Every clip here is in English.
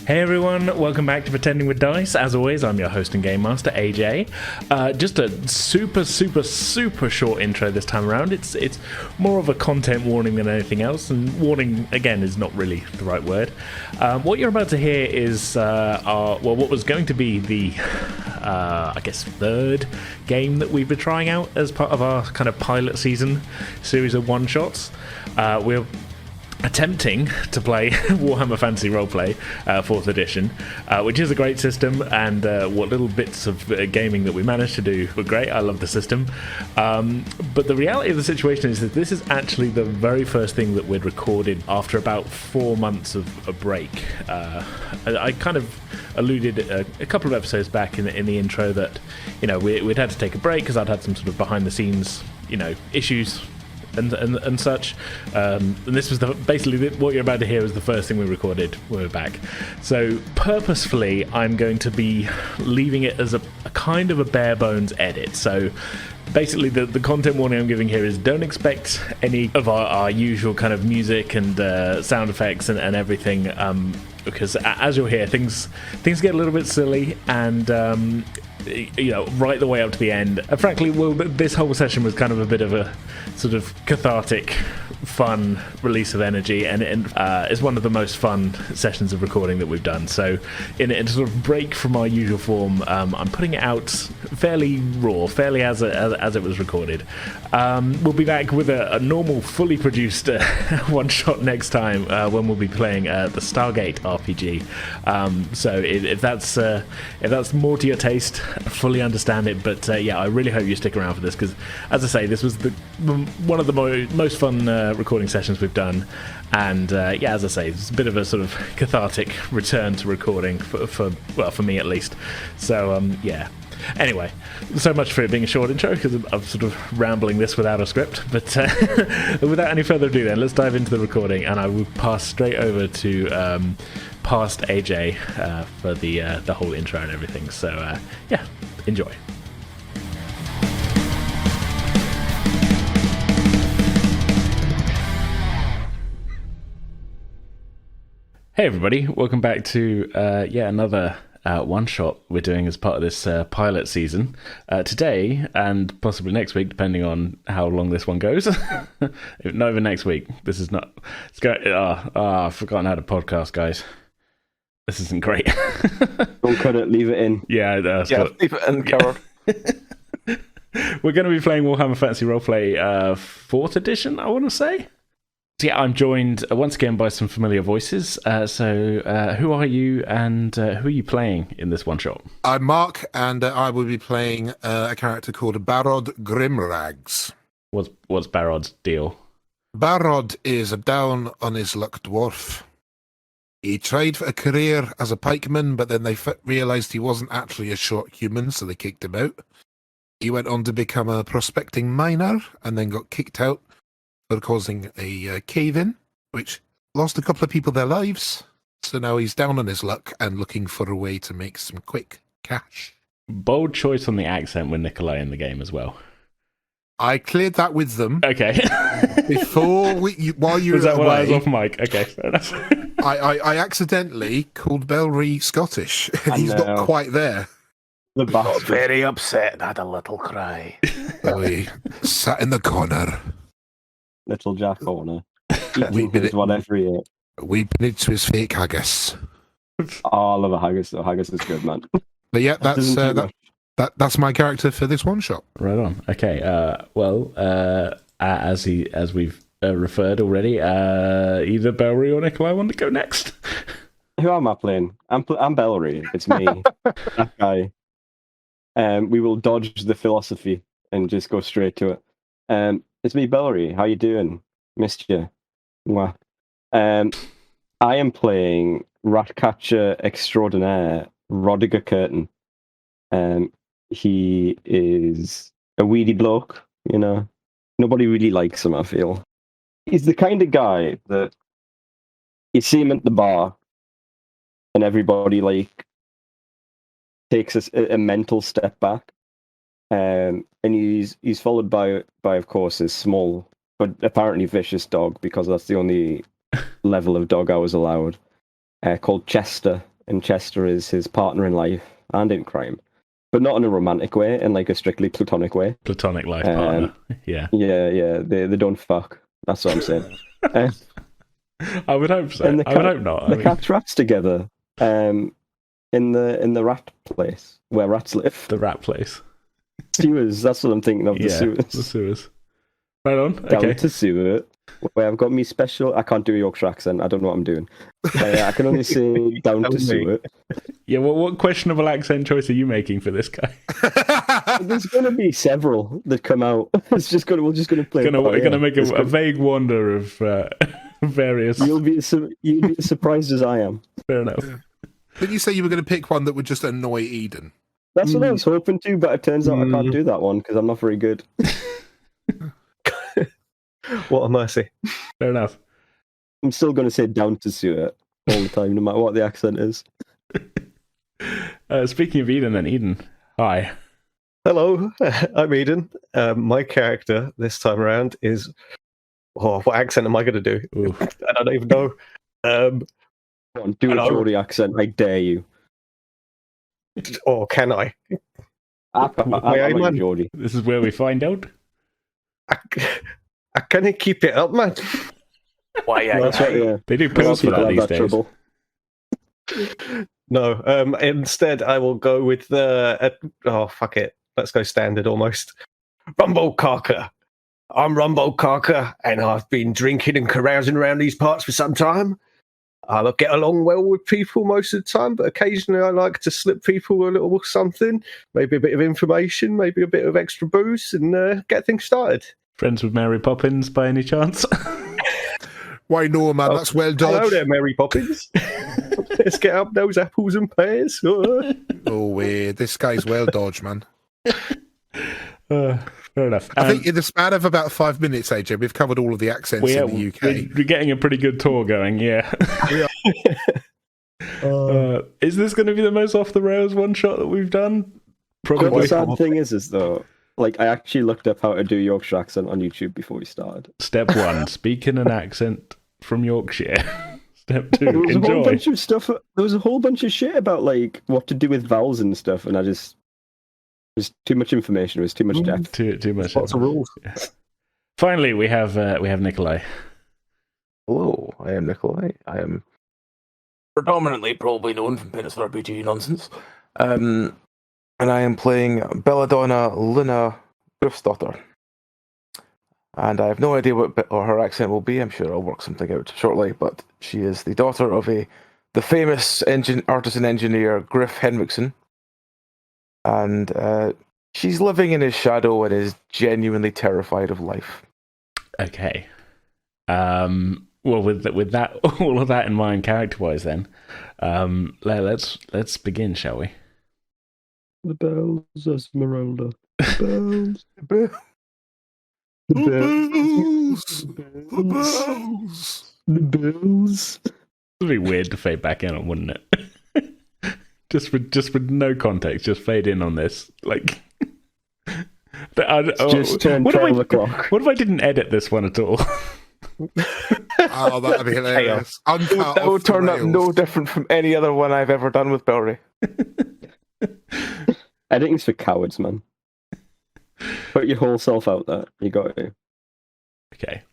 Hey everyone, welcome back to Pretending with Dice. As always, I'm your host and game master, AJ. Just a super short intro this time around. It's more of a content warning than anything else, and warning, again, is not really the right word. What you're about to hear is, what was going to be the, third game that we've been trying out as part of our kind of pilot season series of one-shots. We're attempting to play Warhammer Fantasy Roleplay 4th edition, which is a great system, and what little bits of gaming that we managed to do were great. I love the system, but the reality of the situation is that this is actually the very first thing that we'd recorded after about 4 months of a break. I kind of alluded a couple of episodes back in the intro that, you know, we'd had to take a break because I'd had some sort of behind the scenes, you know, issues and such, and this was basically what you're about to hear was the first thing we recorded when we were back. So purposefully, I'm going to be leaving it as a kind of a bare bones edit. So basically, the content warning I'm giving here is don't expect any of our usual kind of music and sound effects and everything, because as you'll hear, things get a little bit silly, and you know, right the way up to the end. Frankly, this whole session was kind of a bit of a sort of cathartic, fun release of energy, and it's one of the most fun sessions of recording that we've done. So in a sort of break from our usual form, I'm putting it out fairly raw, fairly as it was recorded. We'll be back with a normal, fully produced one-shot next time, when we'll be playing the Stargate RPG. So if that's more to your taste, I fully understand it, but I really hope you stick around for this, because, as I say, this was one of the most fun recording sessions we've done, and as I say, it's a bit of a sort of cathartic return to recording for me at least. So anyway, so much for it being a short intro, because I'm sort of rambling this without a script, but without any further ado then, let's dive into the recording, and I will pass straight over to past AJ for the whole intro and everything. So enjoy. Hey everybody, welcome back to another one-shot we're doing as part of this pilot season. Today, and possibly next week, depending on how long this one goes. Not even next week. This is not... I've forgotten how to podcast, guys. This isn't great. Don't cut it, leave it in. Leave it in, Carol. We're going to be playing Warhammer Fantasy Roleplay 4th edition, I want to say. So I'm joined once again by some familiar voices. So who are you, and who are you playing in this one-shot? I'm Mark, and I will be playing a character called Barod Grimrags. What's Barod's deal? Barod is a down-on-his-luck dwarf. He tried for a career as a pikeman, but then they realised he wasn't actually a short human, so they kicked him out. He went on to become a prospecting miner, and then got kicked out for causing a cave-in, which lost a couple of people their lives. So now he's down on his luck and looking for a way to make some quick cash. Bold choice on the accent with Nikolai in the game as well. I cleared that with them. Okay. While you was were that away, when I was off mic? Okay, fair enough. I accidentally called Belry Scottish, and he's not quite there. The bastard. Very upset and had a little cry. He sat in the corner. Little Jack Horner. Weeping whatever he ate. into his fake haggis. Oh, I love a haggis. The haggis is good, man. But yeah, that's my character for this one shot. Right on. Okay. As we've referred already, either Belry or Nikolai want to go next. Who am I playing? I'm Bellery. It's me, that guy. We will dodge the philosophy and just go straight to it. It's me, Bellery. How you doing? Missed you. Mwah. I am playing Ratcatcher Extraordinaire, Rodiger Curtin. He is a weedy bloke, you know. Nobody really likes him, I feel. He's the kind of guy that you see him at the bar and everybody takes a mental step back. And he's followed by of course his small but apparently vicious dog, because that's the only level of dog I was allowed, called Chester, and Chester is his partner in life and in crime, but not in a romantic way, in like a strictly platonic way. Platonic life partner. Yeah. Yeah. They don't fuck. That's what I'm saying. I would hope so. And I would hope not. The cats rats together. In the rat place where rats live. The rat place. Sewers. That's what I'm thinking of. The sewers. The sewers. Right on. Down Okay. to sewer. Where I've got me special. I can't do a Yorkshire accent. I don't know what I'm doing. I can only say down to sewer. Yeah. What questionable accent choice are you making for this guy? There's going to be several that come out. We're just going to play. We're going to make a vague wander of various. You'll be as surprised as I am. Fair enough. Didn't you say you were going to pick one that would just annoy Eden? That's what I was hoping to, but it turns out I can't do that one because I'm not very good. What a mercy. Fair enough. I'm still going to say down to sewer all the time, no matter what the accent is. Speaking of Eden, then Eden, hi. Hello, I'm Eden. My character this time around is... Oh, what accent am I going to do? Ooh. I don't even know. Come on, do a Hello. Geordie accent, I dare you. Or can I? I'm like Geordie. This is where we find out. I can't keep it up, man. Why, That's right, yeah. They do A lot pills of for people that have these that days. trouble. No, instead I will go with the... oh, fuck it. Let's go standard almost. Rumbo Carker. I'm Rumbo Carker, and I've been drinking and carousing around these parts for some time. I get along well with people most of the time, but occasionally I like to slip people a little something, maybe a bit of information, maybe a bit of extra booze, and get things started. Friends with Mary Poppins by any chance? Why no, man? Oh, That's well Hello dodged. there, Mary Poppins. Let's get up those apples and pears. No way. This guy's well dodged, man. Fair enough. I think in the span of about 5 minutes, AJ, we've covered all of the accents in the UK. We're getting a pretty good tour going, yeah. Is this going to be the most off the rails one shot that we've done? But Probably. the sad thing is though, like I actually looked up how to do Yorkshire accent on YouTube before we started. Step 1, speak in an accent from Yorkshire. Step 2, There was a whole enjoy. bunch of stuff. There was a whole bunch of shit about like what to do with vowels and stuff, and there's too much information. It was too much depth. Too much. Lots of rules. Finally, we have Nikolai. Hello, I am Nikolai. I am predominantly probably known from TTRPG nonsense. And I am playing Belladonna Luna Griffsdotter. And I have no idea what her accent will be. I'm sure I'll work something out shortly. But she is the daughter of the famous artisan engineer Griff Henriksen. And she's living in his shadow and is genuinely terrified of life. Okay. Well, with that, all of that in mind, character-wise, then, let's begin, shall we? The bells, Esmeralda. The bells. The bells. The bells. The bells. It'd be weird to fade back in on, wouldn't it? just with no context, just fade in on this, like. Just turn what 12 if o'clock. What if I didn't edit this one at all? Oh, that'd be hilarious. Uncut That will off the turn up rails. no different from any other one I've ever done with Belry. Editing's for cowards, man. Put your whole self out there. You got to. Okay.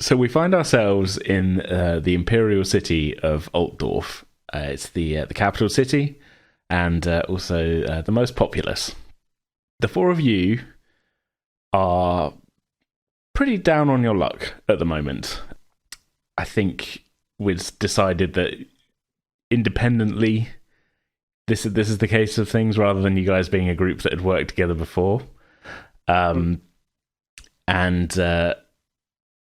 So we find ourselves in the imperial city of Altdorf. It's the capital city, and also the most populous. The four of you are pretty down on your luck at the moment. I think we've decided that independently, this is the case of things, rather than you guys being a group that had worked together before. And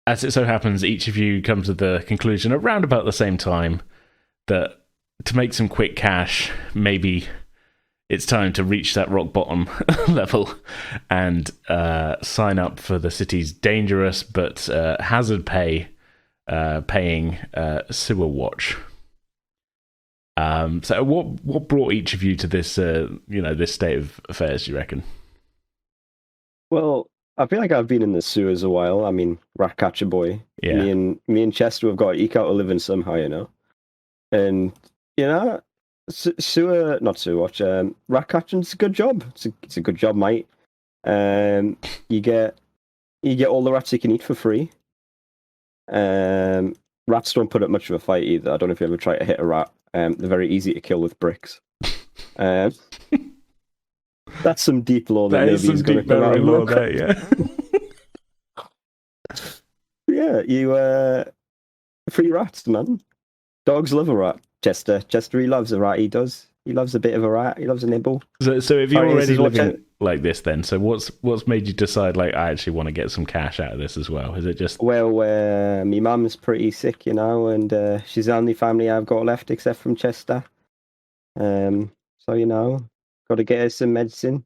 as it so happens, each of you comes to the conclusion around about the same time that to make some quick cash, maybe it's time to reach that rock bottom level and sign up for the city's dangerous but hazard paying sewer watch. So what brought each of you to this this state of affairs, do you reckon? Well, I feel like I've been in the sewers a while. I mean, Ratcatcher boy. Yeah. Me and Chester have got to eke out a living somehow, you know. And you know, not sewer watch. Rat catching's a good job. It's a good job, mate. You get all the rats you can eat for free. Rats don't put up much of a fight either. I don't know if you ever try to hit a rat. They're very easy to kill with bricks. That's some deep lore that maybe is going to come out of lore there, yeah. Yeah, you free rats, man. Dogs love a rat. Chester, he loves a rat. He does. He loves a bit of a rat. He loves a nibble. So if you're already living like this, then what's made you decide like I actually want to get some cash out of this as well? Is it just my mum's pretty sick, you know, and she's the only family I've got left except from Chester. So you know, got to get her some medicine.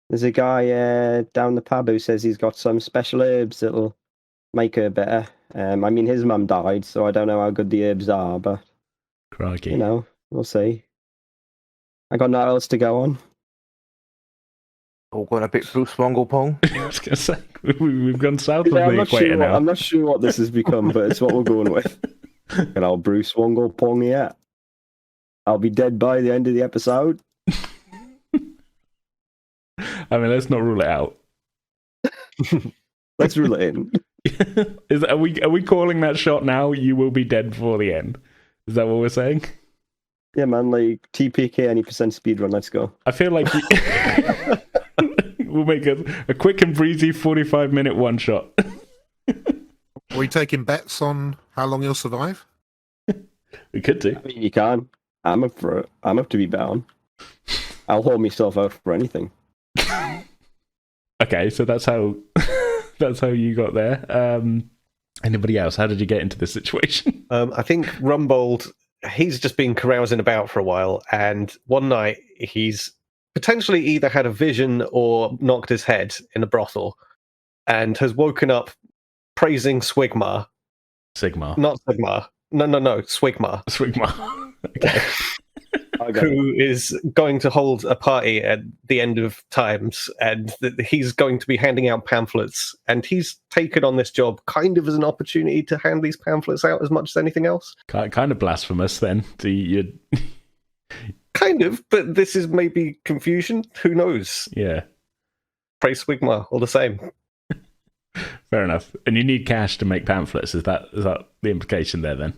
There's a guy down the pub who says he's got some special herbs that'll make her better. I mean, his mum died, so I don't know how good the herbs are, but crikey, you know, we'll see. I got nothing else to go on. All going a bit Bruce Wonglepong. I was going to say we've gone south of the equator now. I'm not sure what this has become, but it's what we're going with. And I'll Bruce Wonglepong, yeah. I'll be dead by the end of the episode. I mean, let's not rule it out. Let's rule it in. Are we calling that shot now? You will be dead before the end. Is that what we're saying? Yeah, man. Like TPK any percent speedrun. Let's go. I feel like we'll make a quick and breezy 45-minute one shot. Are we taking bets on how long you'll survive? We could do. I mean, you can. I'm up for it. I'm up to be bound. I'll hold myself out for anything. Okay, so that's how you got there. Anybody else? How did you get into this situation? I think Rumbold, he's just been carousing about for a while, and one night he's potentially either had a vision or knocked his head in a brothel, and has woken up praising Swigma. Sigma. Not Sigma. No, Swigma. Swigma. Okay. Who is going to hold a party at the end of times, and he's going to be handing out pamphlets, and he's taken on this job kind of as an opportunity to hand these pamphlets out as much as anything else. Kind of blasphemous then. Kind of, but this is maybe confusion. Who knows? Yeah. Praise Swigma all the same. Fair enough. And you need cash to make pamphlets. Is that the implication there then?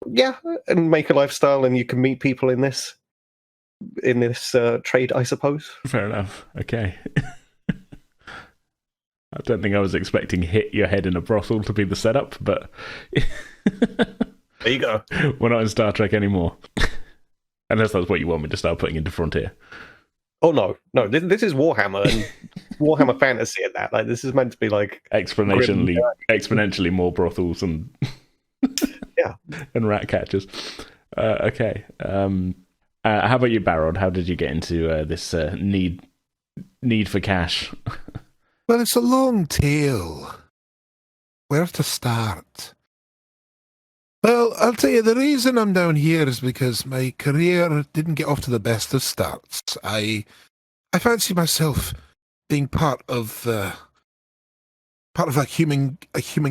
Yeah, and make a lifestyle, and you can meet people in this trade, I suppose. Fair enough. Okay. I don't think I was expecting hit your head in a brothel to be the setup, but there you go. We're not in Star Trek anymore. Unless that's what you want me to start putting into Frontier. Oh no! This is Warhammer and Warhammer Fantasy at that. Like, this is meant to be like exponentially more brothels and yeah, and rat catchers. Okay. How about you, Barrod? How did you get into this need for cash? Well, it's a long tale. Where to start? Well, I'll tell you, the reason I'm down here is because my career didn't get off to the best of starts. I fancy myself being part of a human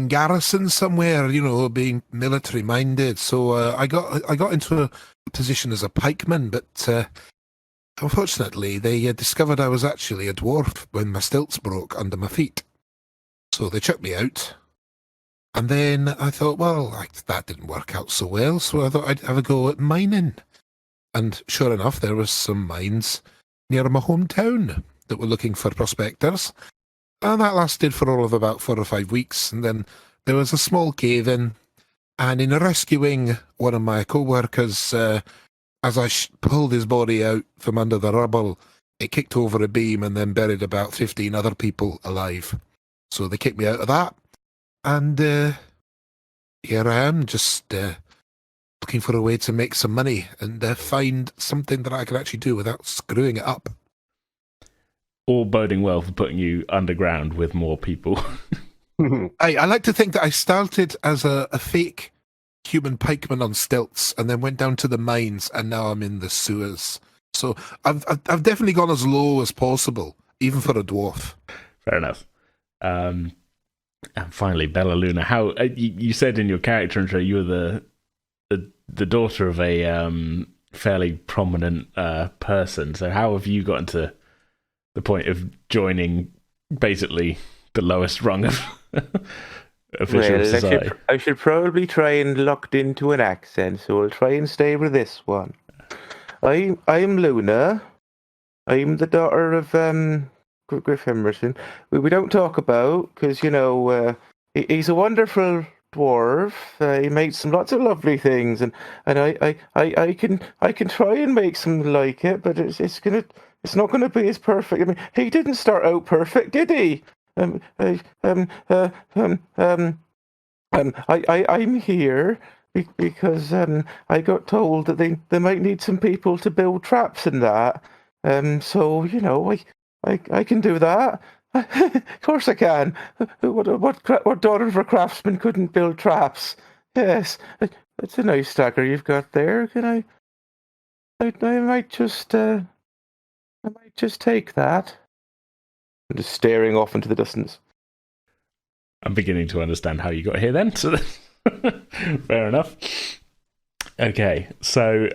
garrison somewhere, you know, being military minded. So I got into a position as a pikeman, but unfortunately they discovered I was actually a dwarf when my stilts broke under my feet. So they chucked me out. And then I thought, well, that didn't work out so well, so I thought I'd have a go at mining. And sure enough, there was some mines near my hometown that were looking for prospectors. And that lasted for all of about 4 or 5 weeks. And then there was a small cave-in. And in rescuing one of my co-workers, as I pulled his body out from under the rubble, it kicked over a beam and then buried about 15 other people alive. So they kicked me out of that. And here I am, just looking for a way to make some money and find something that I can actually do without screwing it up. All boding well for putting you underground with more people. I like to think that I started as a fake human pikeman on stilts and then went down to the mines, and now I'm in the sewers. So I've definitely gone as low as possible, even for a dwarf. Fair enough. And finally, Bella Luna, how you said in your character intro you were the the daughter of a fairly prominent person. So how have you gotten to the point of joining basically the lowest rung of official society? I should probably try and locked into an accent, so I'll try and stay with this one. I'm Luna. I'm the daughter of Griff Emerson. We don't talk about, because, you know, he's a wonderful dwarf. He makes lots of lovely things, and I can try and make some like it, but it's not gonna be as perfect. I mean, he didn't start out perfect, did he? I'm here because I got told that they might need some people to build traps and that. So, you know, I can do that. Of course I can. What daughter of a craftsman couldn't build traps? Yes, it's a nice stagger you've got there. Can I might just take that. I'm just staring off into the distance. I'm beginning to understand how you got here then. So fair enough. Okay, so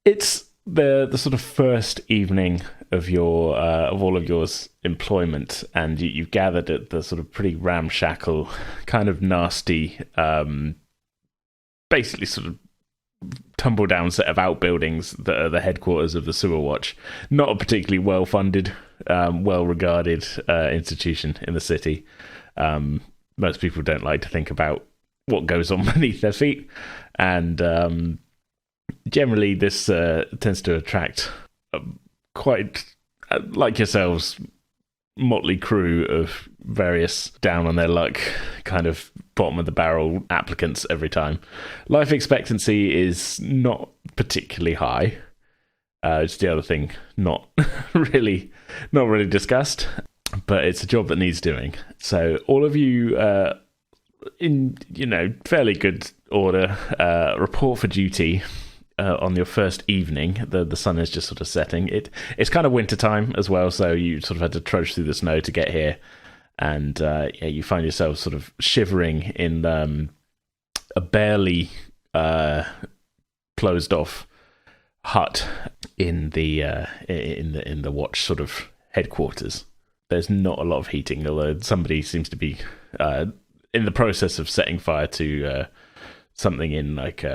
it's the sort of first evening of your of all of yours employment, and you've gathered at the sort of pretty ramshackle, kind of nasty, basically sort of tumble down set of outbuildings that are the headquarters of the Sewer Watch. Not a particularly well funded, well regarded institution in the city. Most people don't like to think about what goes on beneath their feet, and generally this tends to attract quite, like yourselves, motley crew of various down on their luck kind of bottom of the barrel applicants every time. Life expectancy is not particularly high. It's the other thing not really discussed, but it's a job that needs doing. So all of you in, you know, fairly good order, report for duty on your first evening. The sun is just sort of setting. It's kind of winter time as well, so you sort of had to trudge through the snow to get here, and you find yourself sort of shivering in a barely closed off hut in the watch sort of headquarters. There's not a lot of heating, although somebody seems to be in the process of setting fire to something in like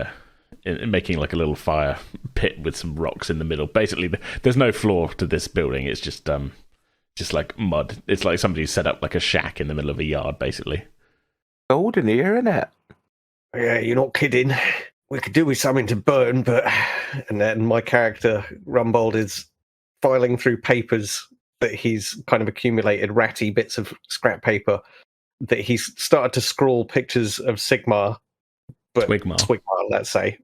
making like a little fire pit with some rocks in the middle. Basically, there's no floor to this building. It's just like mud. It's like somebody set up like a shack in the middle of a yard, basically. Cold in here, isn't it? Yeah, you're not kidding. We could do with something to burn, but... And then my character, Rumbold, is filing through papers that he's kind of accumulated, ratty bits of scrap paper, that he's started to scrawl pictures of Sigmar. Swigmar, let's say.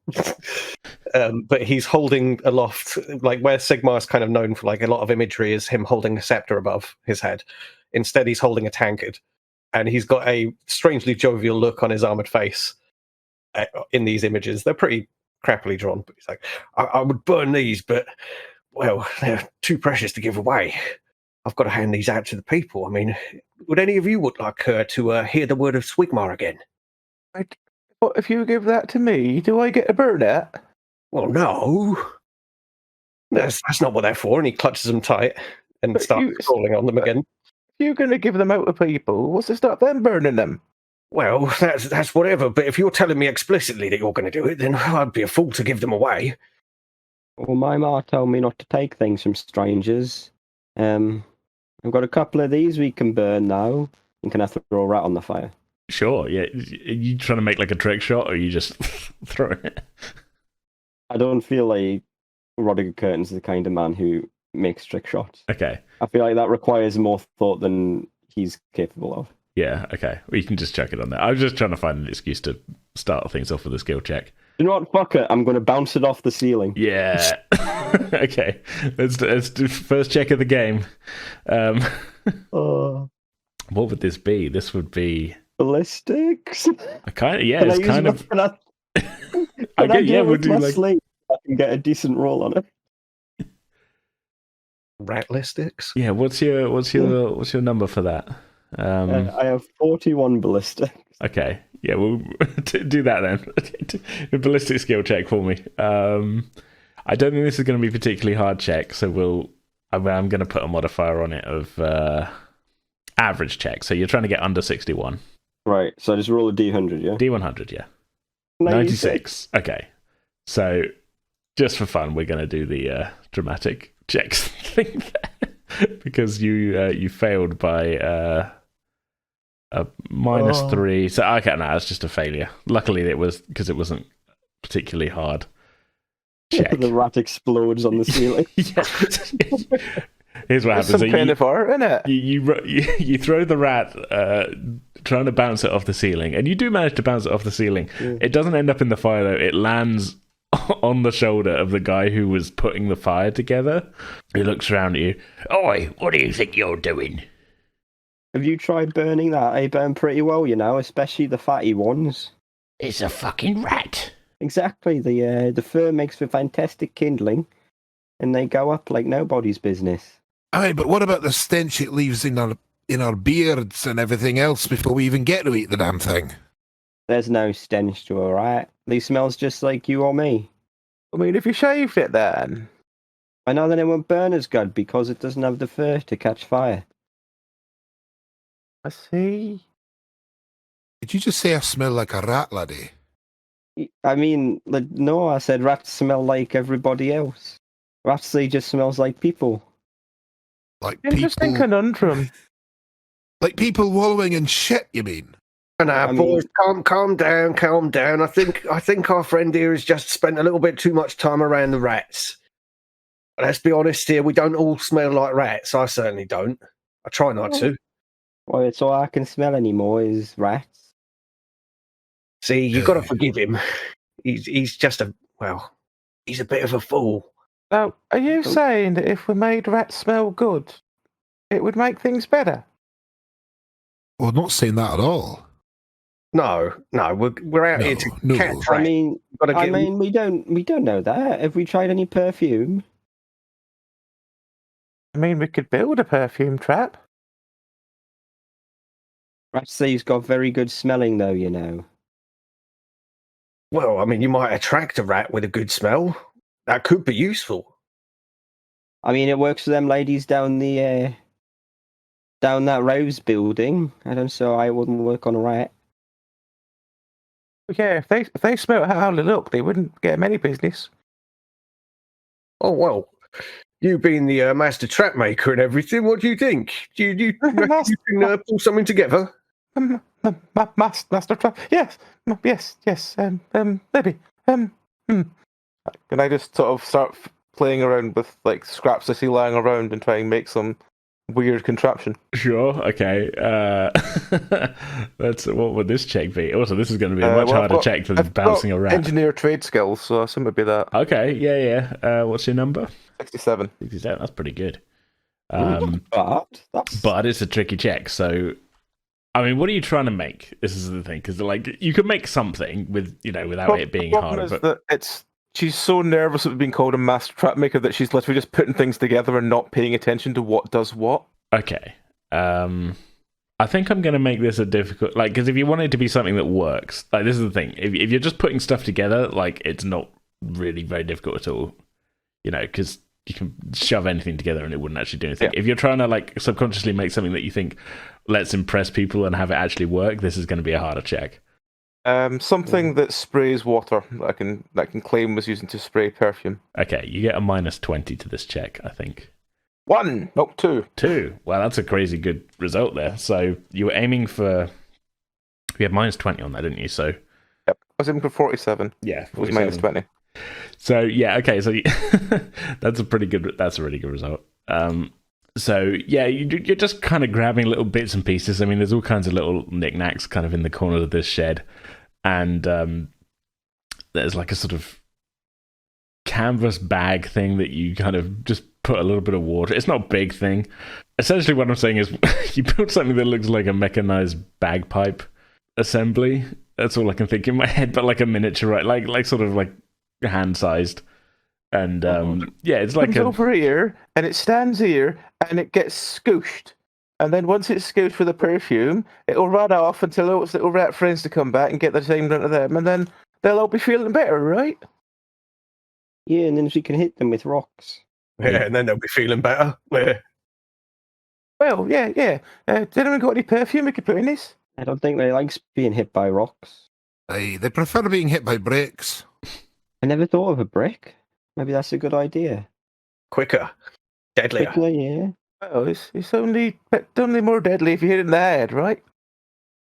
But he's holding aloft, like where Sigmar is kind of known for like a lot of imagery is him holding a scepter above his head. Instead, he's holding a tankard. And he's got a strangely jovial look on his armoured face in these images. They're pretty crappily drawn, but he's like, I would burn these, but, well, they're too precious to give away. I've got to hand these out to the people. I mean, would any of you would like to hear the word of Swigmar again? What, if you give that to me, do I get to burn it? Well, no. That's not what they're for. And he clutches them tight and starts crawling on them again. If you're going to give them out to people, what's to stop them burning them? Well, that's whatever, but if you're telling me explicitly that you're going to do it, then I'd be a fool to give them away. Well, my ma told me not to take things from strangers. I've got a couple of these we can burn now. And can I throw a rat on the fire? Sure, yeah. Are you trying to make like a trick shot, or are you just throwing it? I don't feel like Roderick Curtin's the kind of man who makes trick shots. Okay. I feel like that requires more thought than he's capable of. Yeah, okay. Well, you can just chuck it on there. I was just trying to find an excuse to start things off with a skill check. You know what? Fuck it. I'm going to bounce it off the ceiling. Yeah. Okay. Let's do first check of the game. What would this be? This would be ballistics. It's kind of. We'll do like. Sleeve, I can get a decent roll on it. Ratlistics. Yeah. What's your number for that? I have 41 ballistics. Okay. Yeah, we'll do that then. A ballistic skill check for me. I don't think this is going to be a particularly hard check, so I'm going to put a modifier on it of average check. So you're trying to get under 61. Right, so I just roll a D100, yeah? D100, yeah. 96. Okay. So just for fun, we're going to do the dramatic checks thing there. Because you failed by a -3. So okay, no, it's just a failure. Luckily, it was because it wasn't particularly hard. Check. The rat explodes on the ceiling. Here's what There's happens. some kind of art in it. You throw the rat, trying to bounce it off the ceiling, and you do manage to bounce it off the ceiling. Yeah. It doesn't end up in the fire though. It lands on the shoulder of the guy who was putting the fire together. He looks around at you. Oi, what do you think you're doing? Have you tried burning that? They burn pretty well, especially the fatty ones. It's a fucking rat. Exactly. The fur makes for fantastic kindling, and they go up like nobody's business. Aye, but what about the stench it leaves in our beards and everything else before we even get to eat the damn thing? There's no stench to a rat. They smells just like you or me. I mean, if you shaved it then. I know that it won't burn as good because it doesn't have the fur to catch fire. I see. Did you just say I smell like a rat, laddie? I mean, no, I said rats smell like everybody else. Rats, they just smells like people. Like interesting people, conundrum. Like people wallowing in shit, you mean? Now, boys, calm down. I think our friend here has just spent a little bit too much time around the rats. Let's be honest here, we don't all smell like rats. I certainly don't. I try not to. Well, it's all I can smell anymore is rats. See, you've got to forgive him. He's just he's a bit of a fool. Now, are you saying that if we made rats smell good, it would make things better? Well, I'm not saying that at all. No, we're out here to catch rats. I mean, we don't know that. Have we tried any perfume? I mean, we could build a perfume trap. Rats, he's got very good smelling, though, Well, I mean, you might attract a rat with a good smell. That could be useful. I mean, it works for them ladies down that Rose building. So I wouldn't work on a rat. Yeah, if they smelt how they look, they wouldn't get them any business. Oh, well, you being the master trap maker and everything, what do you think? Do you can pull something together? Master trap? Yes. Maybe. Can I just sort of start playing around with like scraps I see lying around and try and make some weird contraption? Sure. Okay. What would this check be? Also, this is going to be a much harder check than bouncing a rat. Engineer trade skills, so I assume it'd be that. Okay. Yeah. What's your number? 67. 67. That's pretty good. But it's a tricky check. So, I mean, what are you trying to make? This is the thing, because you could make something without it being hard. But she's so nervous of being called a master trap maker that she's literally just putting things together and not paying attention to what does what. Okay. I think I'm going to make this a difficult, because if you want it to be something that works, this is the thing. If you're just putting stuff together, it's not really very difficult at all, because you can shove anything together and it wouldn't actually do anything. Yeah. If you're trying to subconsciously make something that you think, let's impress people and have it actually work, this is going to be a harder check. Something that sprays water that I can claim was using to spray perfume. Okay, you get a -20 to this check, I think. 1, no, 2. 2. Well, that's a crazy good result there. So you were aiming for. You had -20 on that, didn't you? So. Yep, I was aiming for 47. Yeah, 47. It was -20. So yeah, okay. So that's a really good result. So yeah, you're just kind of grabbing little bits and pieces. I mean, there's all kinds of little knickknacks kind of in the corner of this shed, and there's a sort of canvas bag thing that you kind of just put a little bit of water. It's not a big thing. Essentially, what I'm saying is you build something that looks like a mechanized bagpipe assembly. That's all I can think in my head, but a miniature, right? Like sort of hand-sized. And yeah, it's it comes over here, and it stands here, and it gets scooshed. And then once it scoots for the perfume, it'll run off until all its little rat friends to come back and get the same done to them, and then they'll all be feeling better, right? Yeah, and then we can hit them with rocks. Yeah, and then they'll be feeling better. Well, yeah. Has anyone got any perfume we could put in this? I don't think they like being hit by rocks. They prefer being hit by bricks. I never thought of a brick. Maybe that's a good idea. Quicker, deadlier. Quickly, yeah. Well, it's only more deadly if you hit it in the head, right?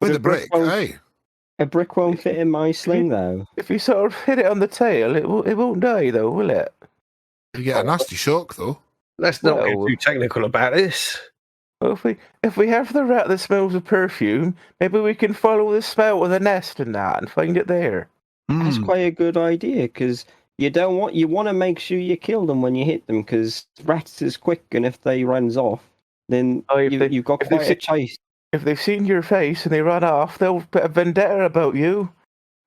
With But a brick, won't- aye. A brick won't fit in my sling, though. If you sort of hit it on the tail, it won't die, though, will it? You get a nasty shock, though. Let's not get Well- too technical about this. Well, if we have the rat that smells of perfume, maybe we can follow the smell of the nest and that and find it there. That's Hmm. quite a good idea, because you want to make sure you kill them when you hit them, because rats is quick, and if they runs off, then Oh, if you've got if they quite a see- chase. If they've seen your face and they run off, they'll put a vendetta about you.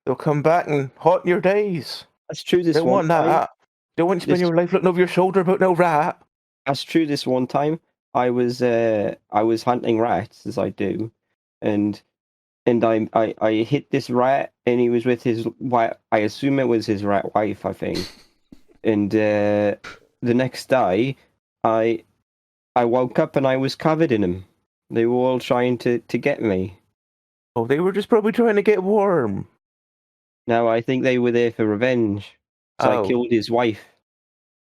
They'll come back and haunt your days. That's true. This Don't one want time, that. Don't want to spend This- your life looking over your shoulder about no rat. that's true. This one time, I was hunting rats, as I do, and I hit this rat, and he was with his wife. I assume it was his rat wife, I think. And the next day, I woke up and I was covered in them. They were all trying to get me. Oh, they were just probably trying to get warm. No, I think they were there for revenge. So Oh. I killed his wife.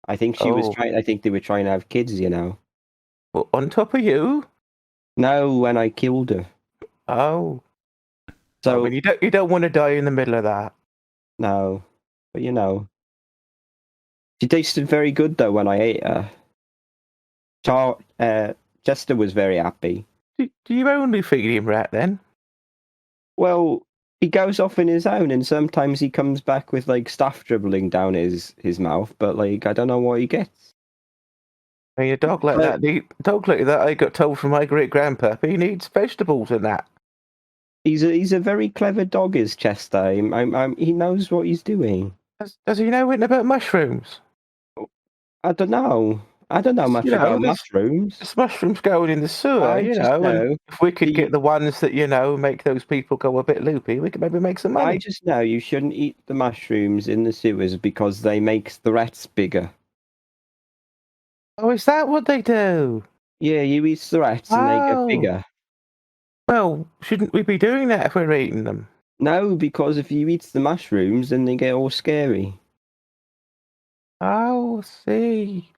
I think she was Oh. trying. I think they were trying to have kids. Well, on top of you? No, when I killed her. Oh. So Well, you don't want to die in the middle of that. no, but she tasted very good though when I ate her. Chester was very happy. Do you only feed him rat then? Well, he goes off in his own, and sometimes he comes back with like stuff dribbling down his mouth. But like, I don't know what he gets. I mean, a dog like Well- that, I got told from my great grandpa, he needs vegetables and that. He's a very clever dog, is Chester. He knows what he's doing. Does he know anything about mushrooms? I don't know. I don't know much You know, about there's- mushrooms. There's mushrooms going in the sewer, I you just know. And know. if we could the- get the ones that, make those people go a bit loopy, we could maybe make some I money. just know you shouldn't eat the mushrooms in the sewers because they make the rats bigger. Oh, is that what they do? Yeah, you eat the rats and they Oh. get bigger. Well, shouldn't we be doing that if we're eating them? No, because if you eat the mushrooms, then they get all scary. Oh, see.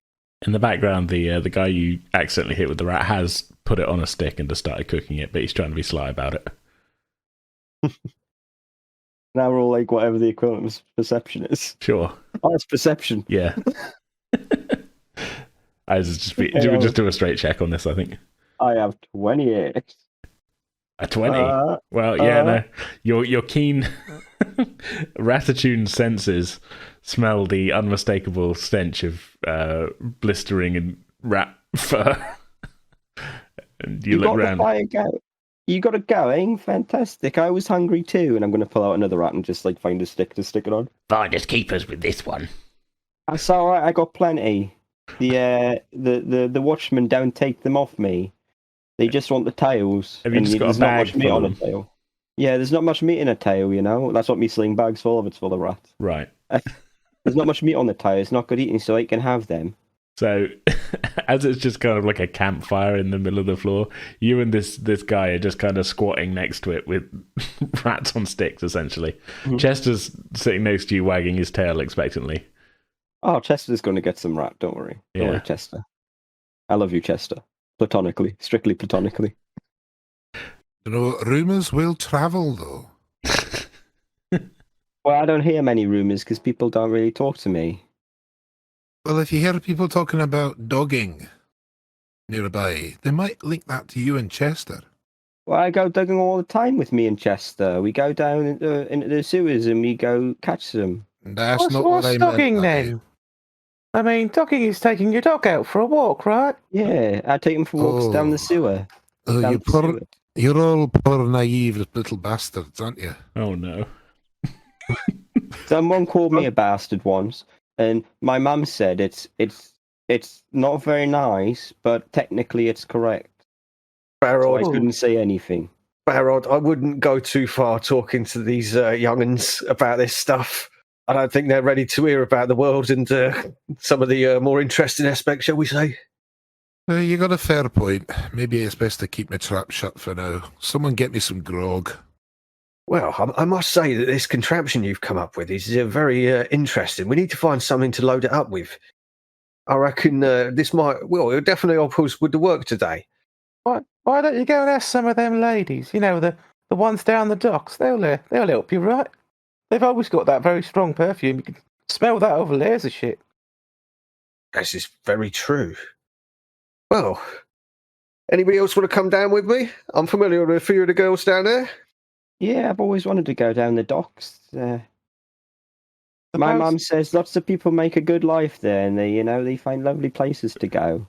In the background, the guy you accidentally hit with the rat has put it on a stick and just started cooking it, but he's trying to be sly about it. Now we're all like, whatever the equivalent of perception is. Sure. Oh, it's perception. Yeah. I just do a straight check on this, I think. I have 28. A 20. Well, yeah, no. Your keen rat-attuned senses smell the unmistakable stench of blistering and rat fur. And you look got round. the fire go. You got it going. Fantastic. I was hungry too, and I'm going to pull out another rat and just like find a stick to stick it on. Find us keepers with this one. That's all right. I got plenty. The watchmen don't take them off me. They just want the tails. Have you and just got a there's not bag much meat full on of a tail. Yeah, there's not much meat in a tail. That's what me sling bag's full of. It's full of rats. Right. There's not much meat on the tail. It's not good eating, so I can have them. So, as it's just kind of like a campfire in the middle of the floor, you and this guy are just kind of squatting next to it with rats on sticks, essentially. Mhm. Chester's sitting next to you, wagging his tail expectantly. Oh, Chester's going to get some rat. Don't worry. Don't Yeah. worry, Chester. I love you, Chester. Platonically, strictly platonically. Rumours will travel, though. Well, I don't hear many rumors because people don't really talk to me. Well, if you hear people talking about dogging nearby, they might link that to you and Chester. Well, I go digging all the time with me and Chester. We go down into the sewers and we go catch them. That's What's not what I meant. dogging Paddy. then? I mean, dogging is taking your dog out for a walk, right? Yeah, I take them for walks down Oh. the sewer. Oh, Down you the poor, sewer. you're all poor naive little bastards, aren't you? Oh, no. Someone called me a bastard once, and my mum said it's not very nice, but technically it's correct. So I Barrod, couldn't say anything. I wouldn't go too far talking to these young'uns about this stuff. I don't think they're ready to hear about the world and some of the more interesting aspects, shall we say. You got a fair point. Maybe it's best to keep my trap shut for now. Someone get me some grog. Well, I must say that this contraption you've come up with is very interesting. We need to find something to load it up with. I reckon this might, well, it'll definitely help us with the work today. Why don't you go and ask some of them ladies? You know, the ones down the docks. They'll help you, right? They've always got that very strong perfume. You can smell that over layers of shit. This is very true. Well, anybody else want to come down with me? I'm familiar with a few of the girls down there. Yeah, I've always wanted to go down the docks. My mum says lots of people make a good life there, and they find lovely places to go.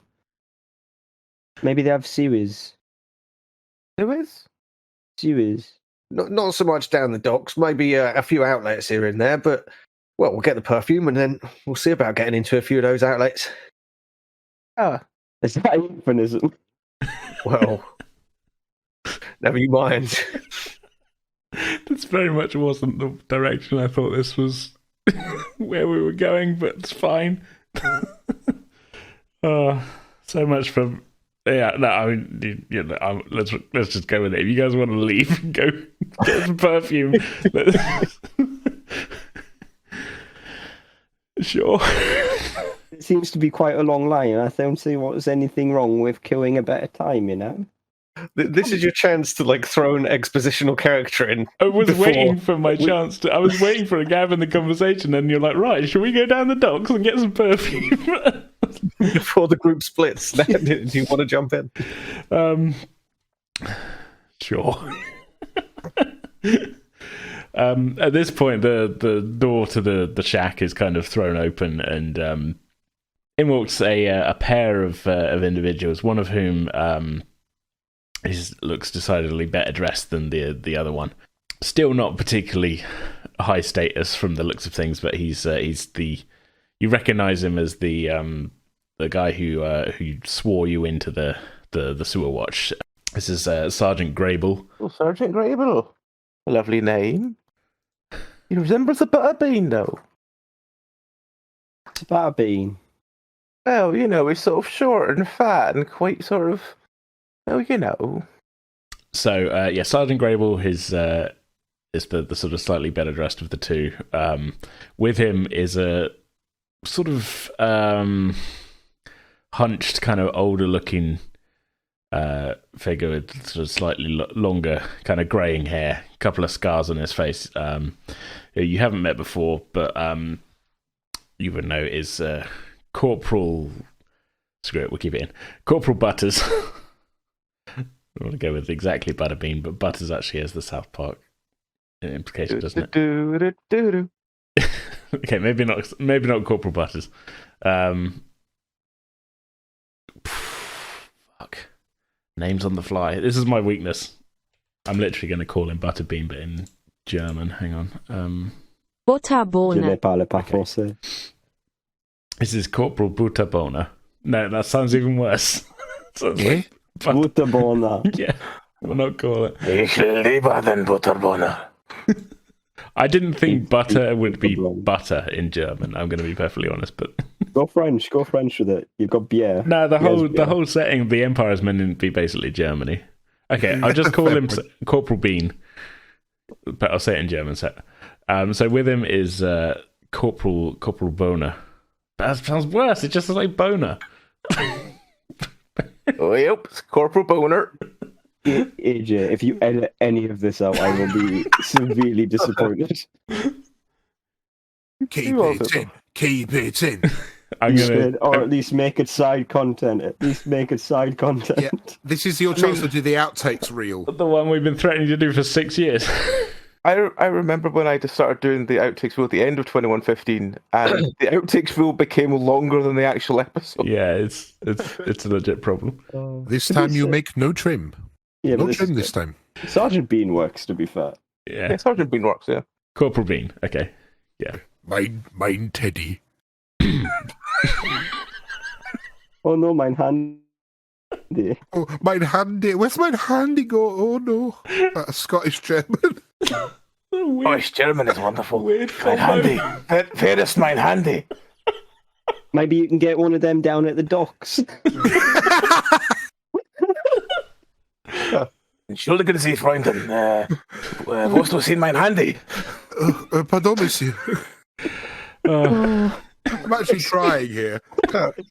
Maybe they have sewers. Sewers. Not so much down the docks. Maybe a few outlets here and there, but well, we'll get the perfume and then we'll see about getting into a few of those outlets. Is that euphemism? Well, never you mind. This very much wasn't the direction I thought this was where we were going, but it's fine. So much for no. I mean, let's just go with it. If you guys want to leave, go get some perfume. Sure. It seems to be quite a long line, and I don't see what's anything wrong with killing a better time. This is your chance to throw an expositional character in. I was waiting for my chance to. I was waiting for a gap in the conversation, and you're like, right, should we go down the docks and get some perfume? Before the group splits, do you want to jump in? Sure. At this point, the door to the shack is kind of thrown open, and in walks a pair of individuals. One of whom looks decidedly better dressed than the other one. Still not particularly high status from the looks of things, but he's you recognise him as the guy who swore you into the sewer watch. This is Sergeant Grable. Oh, Sergeant Grable. A lovely name. He resembles a butterbean, though. It's about a bean. Well, he's sort of short and fat and quite sort of, So, Sergeant Grable is the sort of slightly better dressed of the two. With him is a sort of hunched, kind of older looking figure with sort of slightly longer, kind of greying hair, a couple of scars on his face. You haven't met before, but you would know is Corporal. Screw it, we'll keep it in. Corporal Butters. I want to go with exactly Butterbean, but Butters actually has the South Park implication, doesn't it? Okay, maybe not Corporal Butters. Fuck. Names on the fly. This is my weakness. I'm literally going to call him Butterbean, but in German. Hang on. Butterbohne. Okay. This is Corporal Butterbohne. No, that sounds even worse. Yeah? Butterbohne. Yeah, we'll not call it. Ich lieber den Butterbohne. I didn't think butter would be butter in German. I'm going to be perfectly honest, but Go French with it. You've got beer. no, the whole setting of the Empire is meant to be basically Germany. Okay, I'll just call him Corporal Bean, but I'll say it in German. So with him is Corporal Boner. That sounds worse. It just sounds like boner. Oh, yep, it's Corporal Boner. AJ, if you edit any of this out, I will be severely disappointed. Keep it in. I'm gonna, or at least make it side content. Yeah, this is your chance to do the outtakes reel. the one we've been threatening to do for 6 years. I remember when I just started doing the outtakes rule at the end of 2115, and the outtakes rule became longer than the actual episode. Yeah, it's a legit problem. This time you make no trim. Yeah, No trim this time. Sergeant Bean works, to be fair. Yeah, Sergeant Bean works, yeah. Corporal Bean. Okay, yeah. Mine Teddy. Oh no, mein Hand. Yeah. Oh, mein Handy. Where's mein Handy go? Oh no. That's Scottish German. Scottish German is wonderful. Weird Mein combo. Handy. Where is mein Handy? Maybe you can get one of them down at the docks. Entschuldigen Sie, Freundin. Wo hast du sehen mein Handy? Pardon, monsieur. Oh, I'm actually trying here.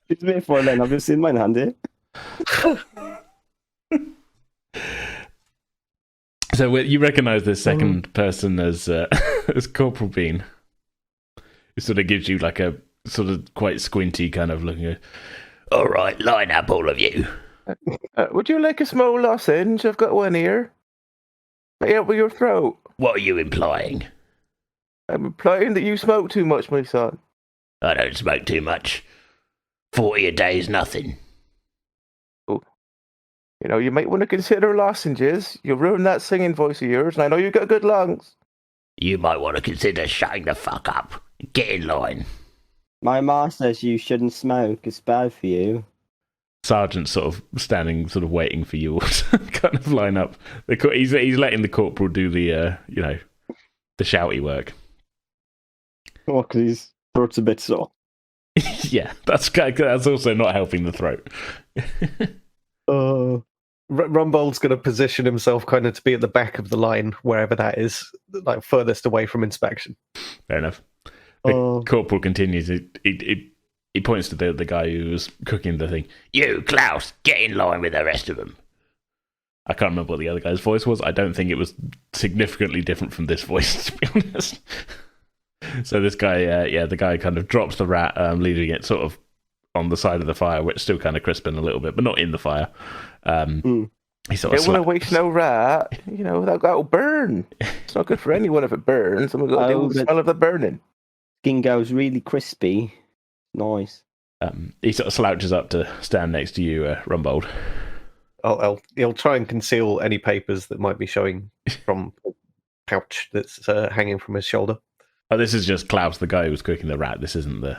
It's me, Fräulein. Have you seen mein Handy? so you recognise this second person as as Corporal Bean. It sort of gives you like a sort of quite squinty kind of looking. All right, line up, all of you. Would you like a small lozenge? I've got one here. May I help with your throat? What are you implying? I'm implying that you smoke too much, my son. I don't smoke too much. 40 a day is nothing. You know, you might want to consider lozenges. You'll ruin that singing voice of yours, and I know you've got good lungs. You might want to consider shutting the fuck up. Get in line. My ma says you shouldn't smoke. It's bad for you. Sergeant's sort of standing, sort of waiting for you all to kind of line up. He's letting the corporal do the, the shouty work. Oh, because his throat's a bit sore. Yeah, that's also not helping the throat. Rumbold's going to position himself kind of to be at the back of the line, wherever that is, like furthest away from inspection. Fair enough. The corporal continues. He points to the guy who was cooking the thing. You, Klaus, get in line with the rest of them. I can't remember what the other guy's voice was. I don't think it was significantly different from this voice, to be honest. So this guy, the guy kind of drops the rat, leaving it sort of on the side of the fire, which is still kind of crisping a little bit, but not in the fire. He sort of Don't want to waste no rat. You know, that'll burn. It's not good for anyone if it burns. And we've got to deal with the smell of it burning. Skin goes really crispy. Nice. He sort of slouches up to stand next to you, Rumbold. He'll try and conceal any papers that might be showing from a pouch that's hanging from his shoulder. Oh, this is just Klaus, the guy who was cooking the rat. This isn't the...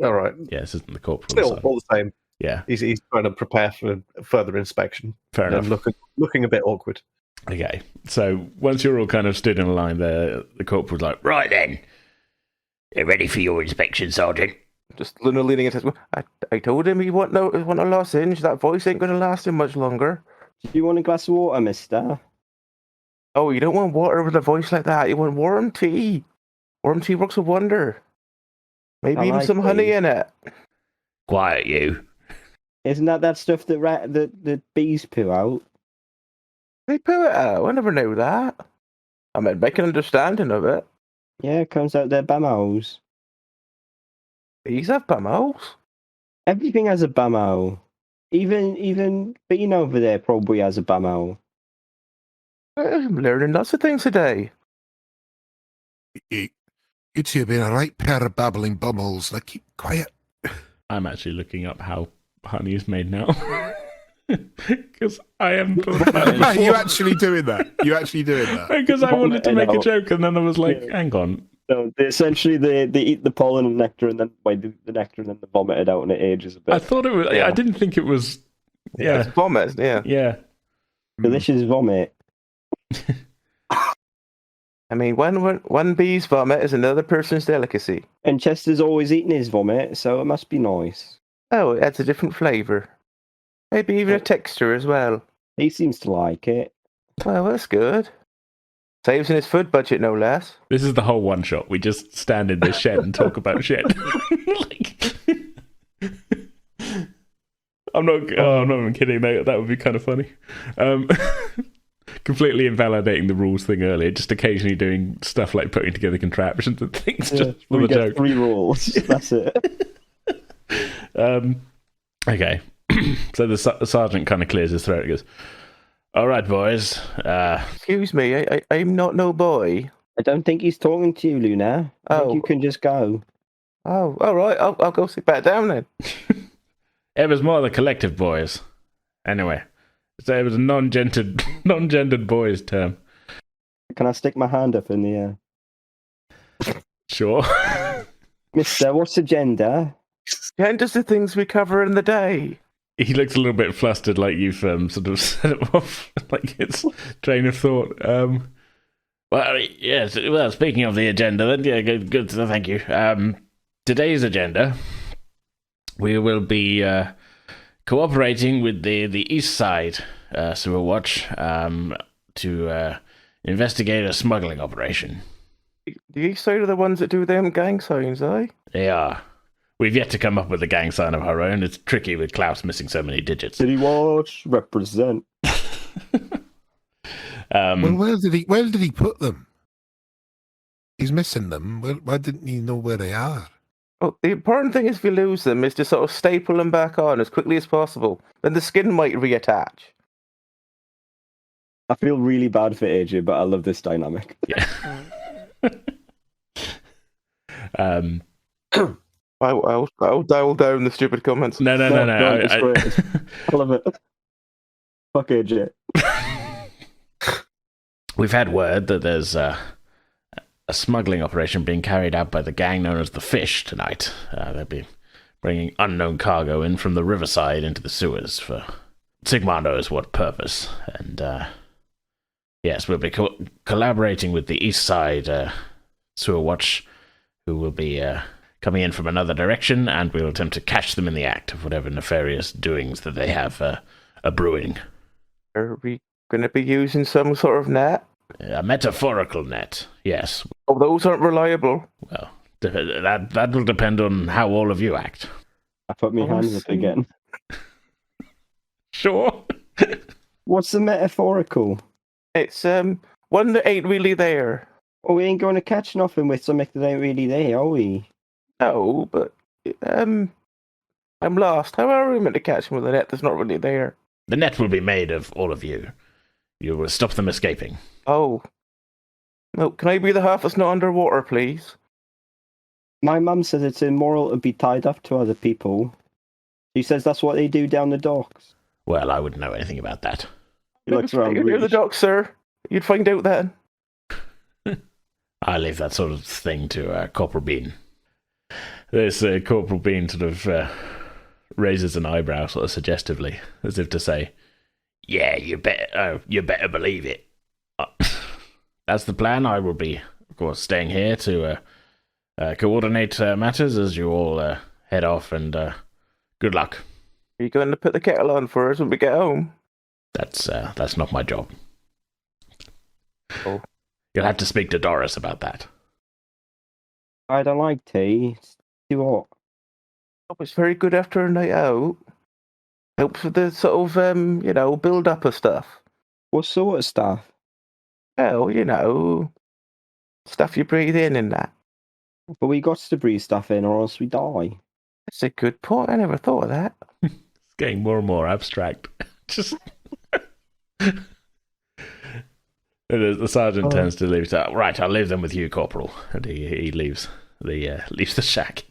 All right. Yeah, this isn't the corporal. Still, all the same. Yeah. He's trying to prepare for further inspection. Fair enough. Looking a bit awkward. Okay. So once you're all kind of stood in a line there, the corporal's like, right then. You're ready for your inspection, Sergeant? Just leaning into his... I told him he want a lozenge. That voice ain't going to last him much longer. Do you want a glass of water, mister? Oh, you don't want water with a voice like that. You want warm tea. Warm tea works a wonder. Maybe even some honey in it. Quiet, you. Isn't that stuff that the bees poo out? They poo it out. I never knew that. I mean, make an understanding of it. Yeah, it comes out their bumholes. Bees have bumholes. Everything has a bumhole. Even Bean over there probably has a bumhole. I'm learning lots of things today. You two have been a right pair of babbling bumholes. Now keep quiet. I'm actually looking up how honey is made now. Because I haven't thought about it Are before. you actually doing that? You actually doing that? Because I wanted to make a joke, and then I was like, hang on. No, essentially they eat the pollen and nectar, and then the nectar, and then they vomit it out, and it ages a bit. I thought it was... I didn't think it was... Yeah. It's vomit, yeah. Yeah. Delicious vomit. I mean, one bee's vomit is another person's delicacy. And Chester's always eating his vomit, so it must be nice. Oh, it adds a different flavour. Maybe even a texture as well. He seems to like it. Well, that's good. Saves in his food budget, no less. This is the whole one shot. We just stand in this shed and talk about shit. I'm not even kidding. That would be kind of funny. Completely invalidating the rules thing earlier. Just occasionally doing stuff like putting together contraptions and things just for the joke. 3 rules. That's it. Okay. So the sergeant kind of clears his throat and goes, all right, boys. Excuse me, I'm not no boy. I don't think he's talking to you, Luna. I think you can just go. Oh, all right. I'll go sit back down then. It was more the collective boys. Anyway, so it was a non-gendered boys term. Can I stick my hand up in the air? Sure. Mister, what's the gender? Gender's the things we cover in the day. He looks a little bit flustered, like you've sort of set him off, like it's train of thought. Well, yes. Well, speaking of the agenda, then yeah, good. Thank you. Today's agenda, we will be cooperating with the East Side Sewer Watch to investigate a smuggling operation. The East Side are the ones that do them gang signs, eh? They are. We've yet to come up with a gang sign of our own. It's tricky with Klaus missing so many digits. City Watch represent. Well, where did he put them? He's missing them. Why didn't he know where they are? Well, the important thing is if you lose them is to sort of staple them back on as quickly as possible. Then the skin might reattach. I feel really bad for AJ, but I love this dynamic. Yeah. I'll dial down the stupid comments. No. It's great. I love it. Fuck AJ. We've had word that there's a smuggling operation being carried out by the gang known as the Fish tonight. They'll be bringing unknown cargo in from the riverside into the sewers for Sigmar knows what purpose. And yes, we'll be collaborating with the East Side Sewer Watch, who will be coming in from another direction, and we'll attempt to catch them in the act of whatever nefarious doings that they have a brewing. Are we going to be using some sort of net? A metaphorical net, yes. Oh, those aren't reliable. Well, that will depend on how all of you act. I put my hands up again. Sure. What's the metaphorical? It's one that ain't really there. Oh, we ain't going to catch nothing with something that ain't really there, are we? No, but I'm lost. How are we meant to catch them with a net that's not really there? The net will be made of all of you. You will stop them escaping. Oh. No, can I be the half that's not underwater, please? My mum says it's immoral to be tied up to other people. She says that's what they do down the docks. Well, I wouldn't know anything about that. He looks around. You're near the docks, sir. You'd find out then. I leave that sort of thing to Corporal Bean. This Corporal Bean sort of raises an eyebrow sort of suggestively, as if to say, yeah, you better believe it. That's the plan. I will be, of course, staying here to coordinate matters as you all head off, and good luck. Are you going to put the kettle on for us when we get home? That's not my job. Oh. You'll have to speak to Doris about that. I don't like tea. It's too hot. Oh, it's very good after a night out. Helps with the sort of, build up of stuff. What sort of stuff? Well, stuff you breathe in and that. But we got to breathe stuff in or else we die. That's a good point. I never thought of that. It's getting more and more abstract. Just... The sergeant turns to leave. Right, I'll leave them with you, Corporal. And he leaves the shack.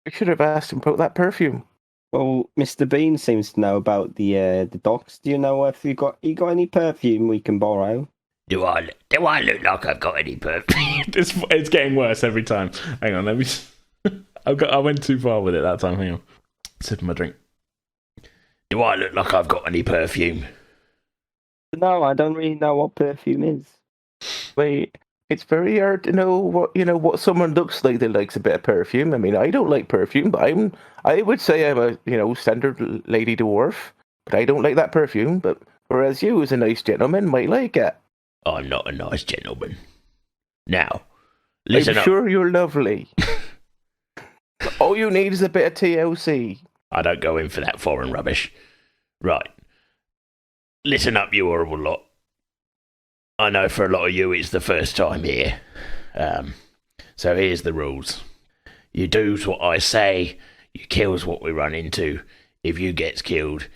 We should have asked him about that perfume. Well, Mr. Bean seems to know about the docks. Do you know if you got any perfume we can borrow? Do I look like I've got any perfume? It's getting worse every time. Hang on, let me. I went too far with it that time. Hang on, sipping my drink. Do I look like I've got any perfume? No, I don't really know what perfume is. Wait, it's very hard to know what someone looks like that likes a bit of perfume. I mean, I don't like perfume, but I would say I'm a standard lady dwarf, but I don't like that perfume. But whereas you, as a nice gentleman, might like it. I'm not a nice gentleman. Now, listen I'm up. sure you're lovely. All you need is a bit of TLC. I don't go in for that foreign rubbish. Right. Listen up, you horrible lot. I know for a lot of you it's the first time here. So here's the rules. You do's what I say, you kills what we run into. If you gets killed,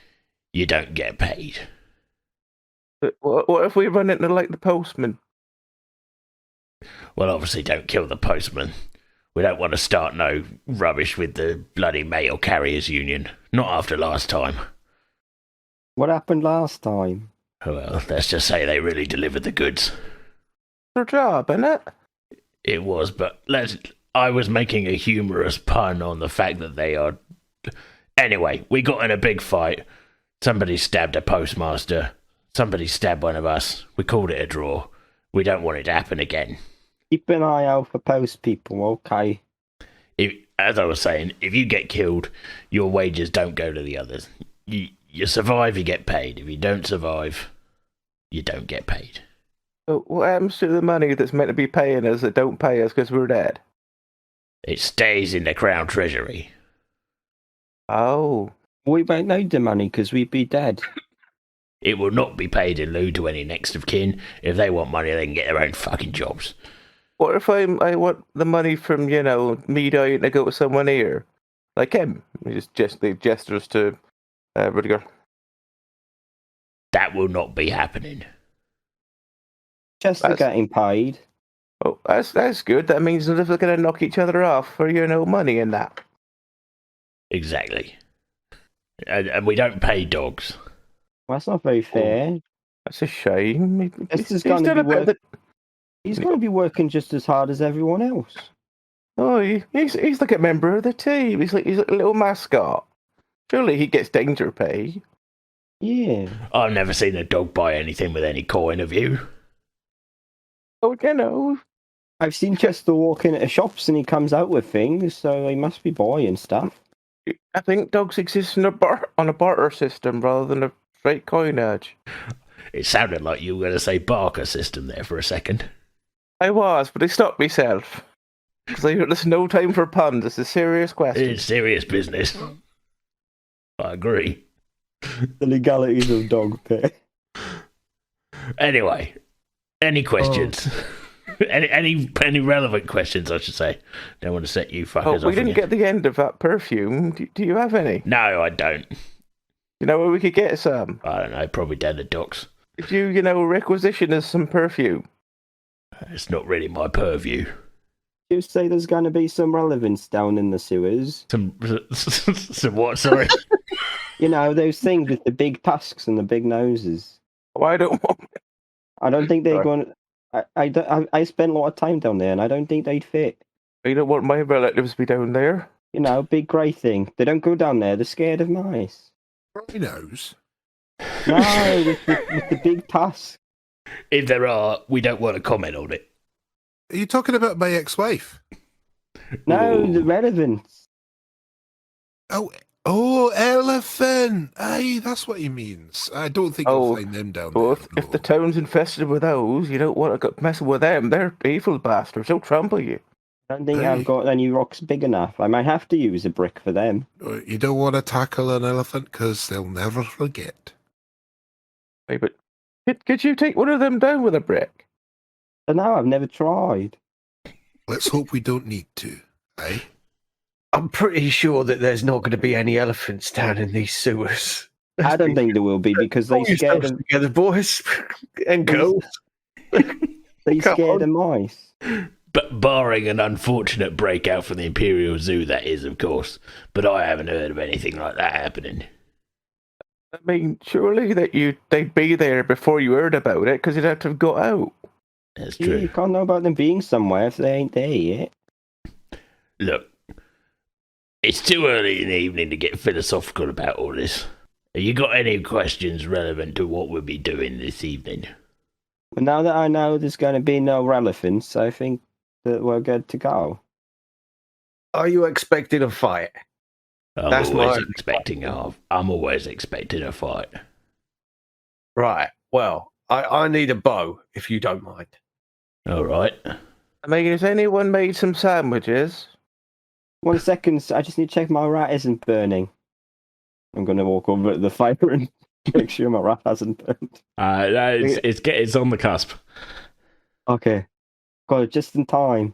you don't get paid. But what if we run into, like, the postman? Well, obviously don't kill the postman. We don't want to start no rubbish with the bloody mail carriers union. Not after last time. What happened last time? Well, let's just say they really delivered the goods. Their job, isn't it? It was, but I was making a humorous pun on the fact that they are Anyway, we got in a big fight. Somebody stabbed a postmaster. Somebody stabbed one of us. We called it a draw. We don't want it to happen again. Keep an eye out for post people, okay? As I was saying, if you get killed, your wages don't go to the others. You survive, you get paid. If you don't survive, you don't get paid. So what happens to the money that's meant to be paying us that don't pay us because we're dead? It stays in the Crown Treasury. Oh. We won't need the money because we'd be dead. It will not be paid in lieu to any next of kin. If they want money, they can get their own fucking jobs. What if I want the money from, me dying to go to someone here? Like him. He just gestures to Rudiger. That will not be happening. Chester getting paid. Oh, that's good. That means that if they're going to knock each other off for, money and that. Exactly. And we don't pay dogs. Well, that's not very fair. That's a shame. Chester's going to be working just as hard as everyone else. Oh, he's like a member of the team. He's like a little mascot. Surely he gets danger pay. Yeah. I've never seen a dog buy anything with any coin, have you? Oh, I've seen Chester walk into shops and he comes out with things, so he must be buying stuff. I think dogs exist on a barter system rather than a straight coinage. It sounded like you were going to say barker system there for a second. I was, but I stopped myself. Because there's no time for puns. It's a serious question. It's serious business. I agree. The legalities of dog pay. Anyway, any questions? Any relevant questions, I should say. Don't want to set you fuckers off. We didn't again. get the end of that perfume. Do you have any? No, I don't. You know where we could get some? I don't know, probably down the docks. Could you, requisition us some perfume? It's not really my purview. You say there's going to be some relevance down in the sewers. Some what, sorry? Those things with the big tusks and the big noses. Oh, I don't think they're going to... I spent a lot of time down there and I don't think they'd fit. I don't want my relatives to be down there. Big grey thing. They don't go down there. They're scared of mice. Rhinos? No, with the big tusk. If there are, we don't want to comment on it. Are you talking about my ex-wife? No, Ooh. the relevance. Oh, elephant! Aye, that's what he means. I don't think you'll find them down there. If the town's infested with those, you don't want to mess with them. They're evil bastards. They'll trample you. I don't think I've got any rocks big enough. I might have to use a brick for them. You don't want to tackle an elephant because they'll never forget. Hey, but could you take one of them down with a brick? I know, I've never tried. Let's hope we don't need to, eh? I'm pretty sure that there's not going to be any elephants down in these sewers. I don't think there will be because they scared of together, boys and girls. They scared of mice. But barring an unfortunate breakout from the Imperial Zoo, that is, of course. But I haven't heard of anything like that happening. I mean, surely they'd be there before you heard about it, because you'd have to have got out. That's Yeah, true. you can't know about them being somewhere if they ain't there yet. Look, it's too early in the evening to get philosophical about all this. Have you got any questions relevant to what we'll be doing this evening? But now that I know there's going to be no relevance, I think that we're good to go. Are you expecting a fight? I'm always expecting a fight. Right. Well, I need a bow, if you don't mind. All right. I mean, has anyone made some sandwiches? 1 second, I just need to check my rat isn't burning. I'm going to walk over to the fire and make sure my rat hasn't burned. No, it's on the cusp. Okay. Got it just in time.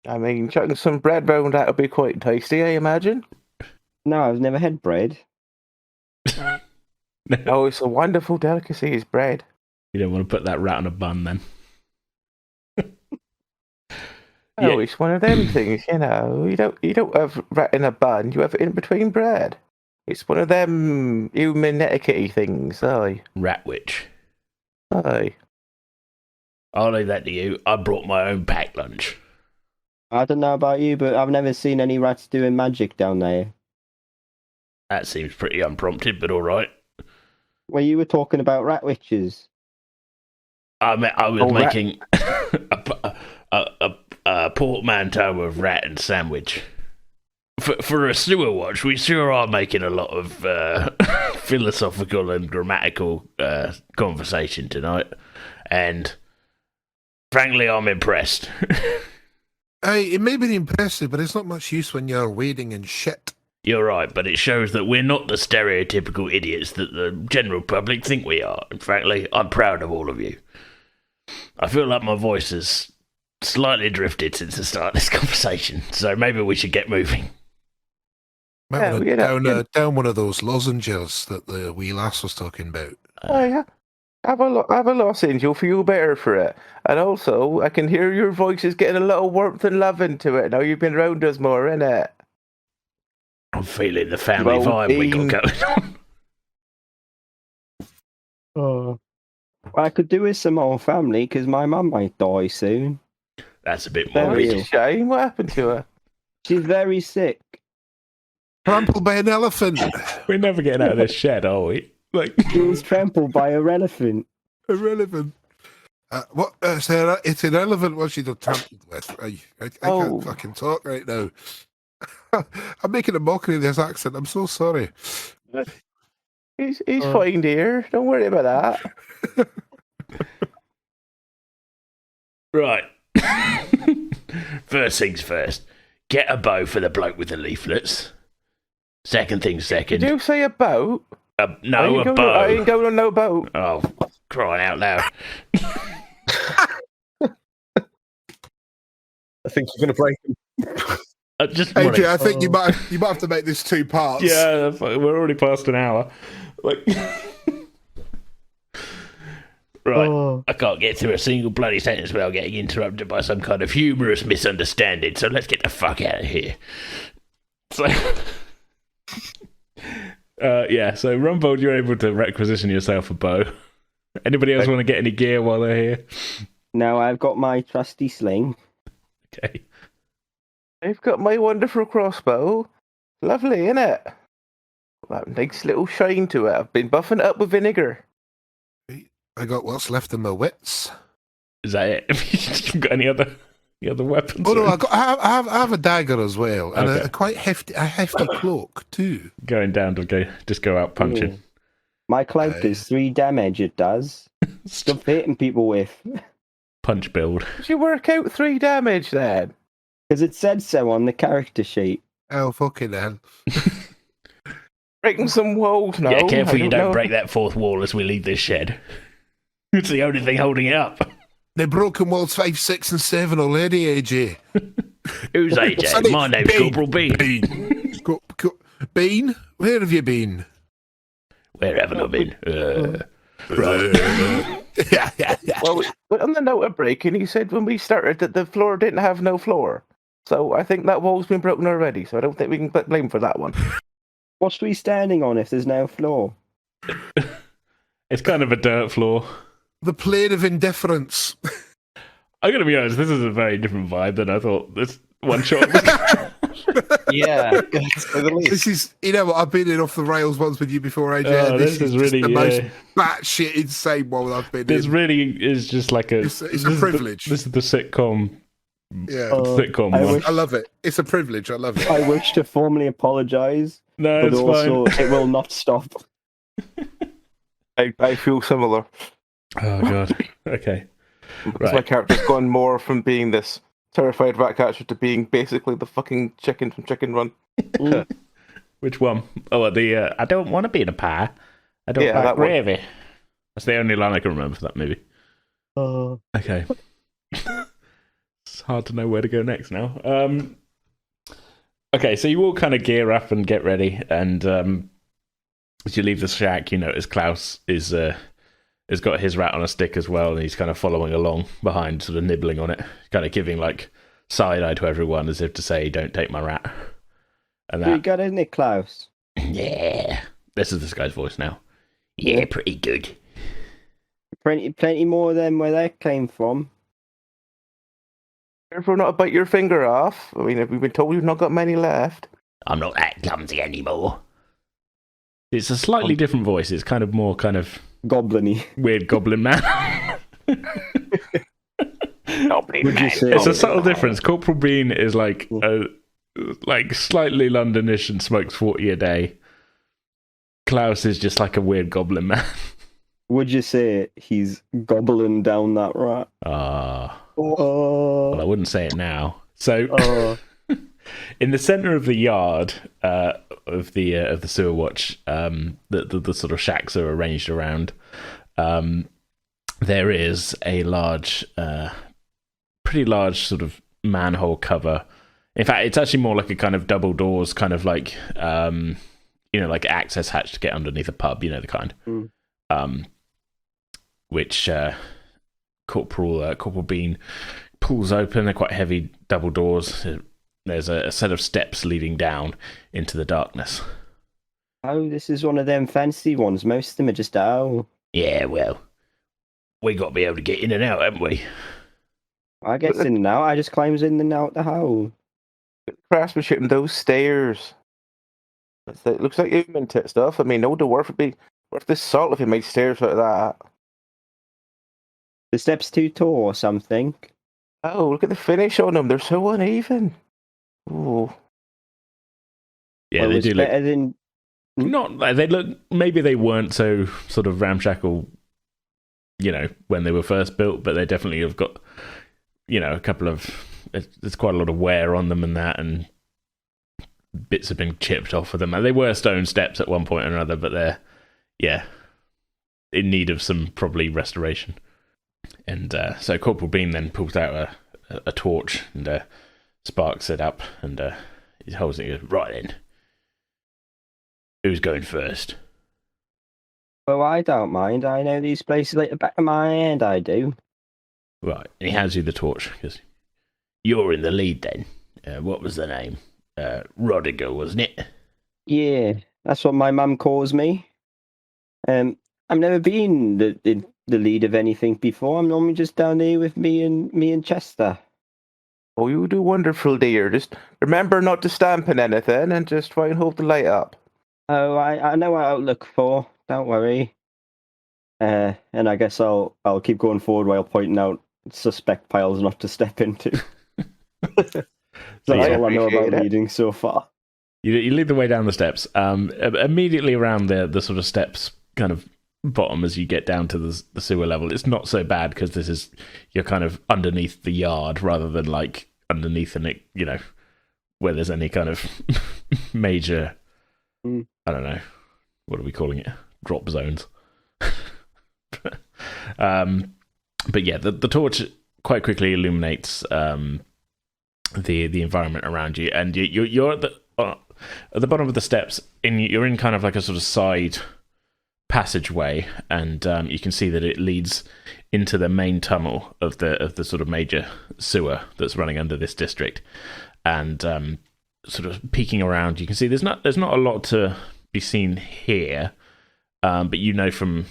I mean, chucking some bread round that would be quite tasty, I imagine. No, I've never had bread. Oh, it's a wonderful delicacy, is bread. You don't want to put that rat on a bun, then. Oh, it's one of them things, You don't have rat in a bun. You have it in between bread. It's one of them human etiquette things, aye. Rat witch. Aye. I'll leave that to you. I brought my own packed lunch. I don't know about you, but I've never seen any rats doing magic down there. That seems pretty unprompted, but all right. Well, you were talking about rat witches. I was making a portmanteau of rat and sandwich. For a sewer watch, we sure are making a lot of philosophical and grammatical conversation tonight. And frankly, I'm impressed. Hey, it may be impressive, but it's not much use when you're wading in shit. You're right, but it shows that we're not the stereotypical idiots that the general public think we are. And frankly, I'm proud of all of you. I feel like my voice has slightly drifted since the start of this conversation, so maybe we should get moving. Might want to down one of those lozenges that the wee lass was talking about. Oh, yeah. Have a lozenge, you'll feel better for it. And also, I can hear your voice is getting a little warmth and love into it now you've been around us more, innit? I'm feeling the family vibe we got going on. Oh. Well, I could do with some more family, because my mum might die soon. That's a bit more Very real. It's a shame. What happened to her? She's very sick. Trampled by an elephant. We're never getting out of this shed, are we? Like, She was trampled by an elephant. Irrelevant. What? It's irrelevant what she done trampled with. I can't fucking talk right now. I'm making a mockery of this accent. I'm so sorry. He's fine, dear. Don't worry about that. Right. First things first. Get a bow for the bloke with the leaflets. Second thing second. Did you say a boat? No, a bow. I ain't going on no boat. Oh, crying out loud. I think you're going to break him. Just AJ, I think you might have to make this 2 parts. yeah, we're already past an hour. Like, right. I can't get through a single bloody sentence without getting interrupted by some kind of humorous misunderstanding, so let's get the fuck out of here. So, so Rumbold, you're able to requisition yourself a bow. Anybody else want to get any gear while they're here? Now I've got my trusty sling. Okay. I've got my wonderful crossbow. Lovely, innit? That nice little shine to it. I've been buffing it up with vinegar. I got what's left of my wits. Is that it? Have you got any other weapons? Oh no, I have a dagger as well, and Okay. a quite hefty cloak too. Going down to go out punching. My cloak does 3 damage, it does. Stop hitting people with. Punch build. Did you work out 3 damage then? Because it said so on the character sheet. Oh fucking hell! Breaking some walls now. Get careful you don't know. break that fourth wall as we leave this shed. It's the only thing holding it up. The broken walls 5, 6, and 7 already, AJ. Who's AJ? Sonny, My name's Bean. Corporal Bean. Bean, where have you been? Where haven't I been? Well, on the note of breaking, he said when we started that the floor didn't have no floor. So I think that wall's been broken already, so I don't think we can put blame for that one. What's we standing on if there's no floor? It's kind of a dirt floor. The plane of indifference. I'm gonna be honest. This is a very different vibe than I thought. This one shot. Yeah, for the least. This is, you know what, I've been in off the rails once with you before, AJ. Oh, and this is just really the most batshit insane one I've been This in. really is just like a. It's a this is privilege. This is the sitcom. Yeah, Sitcom one. I love it. It's a privilege. I love it. I wish to formally apologise, No, but it's also fine. it will not stop. I feel similar. Oh god. Okay. Because my character's gone more from being this terrified rat catcher to being basically the fucking chicken from Chicken Run. Which one? Oh, the I don't want to be in a pie. I don't Yeah, like that one. gravy. That's the only line I can remember for that movie. Okay. It's hard to know where to go next now. Okay, so you all kind of gear up and get ready, and as you leave the shack, you notice Klaus is has got his rat on a stick as well, and he's kind of following along behind, sort of nibbling on it, kind of giving like side eye to everyone as if to say, "Don't take my rat." And Pretty that, good, isn't it, Klaus? Yeah. this is this guy's voice now. Yeah, pretty good. Plenty more than where that came from. Careful not to bite your finger off. I mean, we've been told we've not got many left. I'm not that clumsy anymore. It's a slightly different voice. It's kind of more kind of Goblin-y. weird goblin man. Would you say It's a subtle difference. Corporal Bean is like slightly Londonish and smokes 40 a day. Klaus is just like a weird goblin man. Would you say he's gobbling down that rat? Well, I wouldn't say it now. So, in the center of the yard of the sewer watch, the sort of shacks are arranged around. There is a pretty large sort of manhole cover. In fact, it's actually more like a kind of double doors, kind of like like access hatch to get underneath a pub. The kind. Which Corporal Bean pulls open. They're quite heavy double doors. There's a set of steps leading down into the darkness. Oh, this is one of them fancy ones. Most of them are just Yeah, well, we got to be able to get in and out, haven't we? I guess in and out. I just climbs in and out the hole. Craftsmanship and those stairs. It looks like human stuff. I mean, no, the worth would be worth this salt if you made stairs out of that. The steps too tall or something. Oh, look at the finish on them. They're so uneven. Oh. Yeah, they do look better than. Not they look. Maybe they weren't so sort of ramshackle, when they were first built, but they definitely have got, a couple of. There's quite a lot of wear on them and that, and bits have been chipped off of them. And they were stone steps at one point or another, but they're, in need of some probably restoration. And so Corporal Bean then pulls out a torch and sparks it up, and he holds it and goes, right then. Who's going first? Well, I don't mind. I know these places like the back of my hand, I do. Right, and he hands you the torch. Because you're in the lead then. What was the name? Rodiger, wasn't it? Yeah, that's what my mum calls me. I've never been the lead of anything before. I'm normally just down here with me and Chester. Oh, you do wonderful, dear. Just remember not to stamp in anything and just try and hold the light up. Oh, I know what I'll look for. Don't worry. And I guess I'll keep going forward while pointing out suspect piles not to step into. That's all I know about leading so far. You lead the way down the steps. Immediately around the sort of steps kind of bottom as you get down to the sewer level, it's not so bad because you're kind of underneath the yard rather than like underneath where there's any kind of major I don't know, what are we calling it, drop zones. But yeah, the torch quite quickly illuminates the environment around you, and you're at the bottom of the steps. You're in kind of like a sort of side passageway, and you can see that it leads into the main tunnel of the sort of major sewer that's running under this district. And sort of peeking around, you can see there's not a lot to be seen here, but from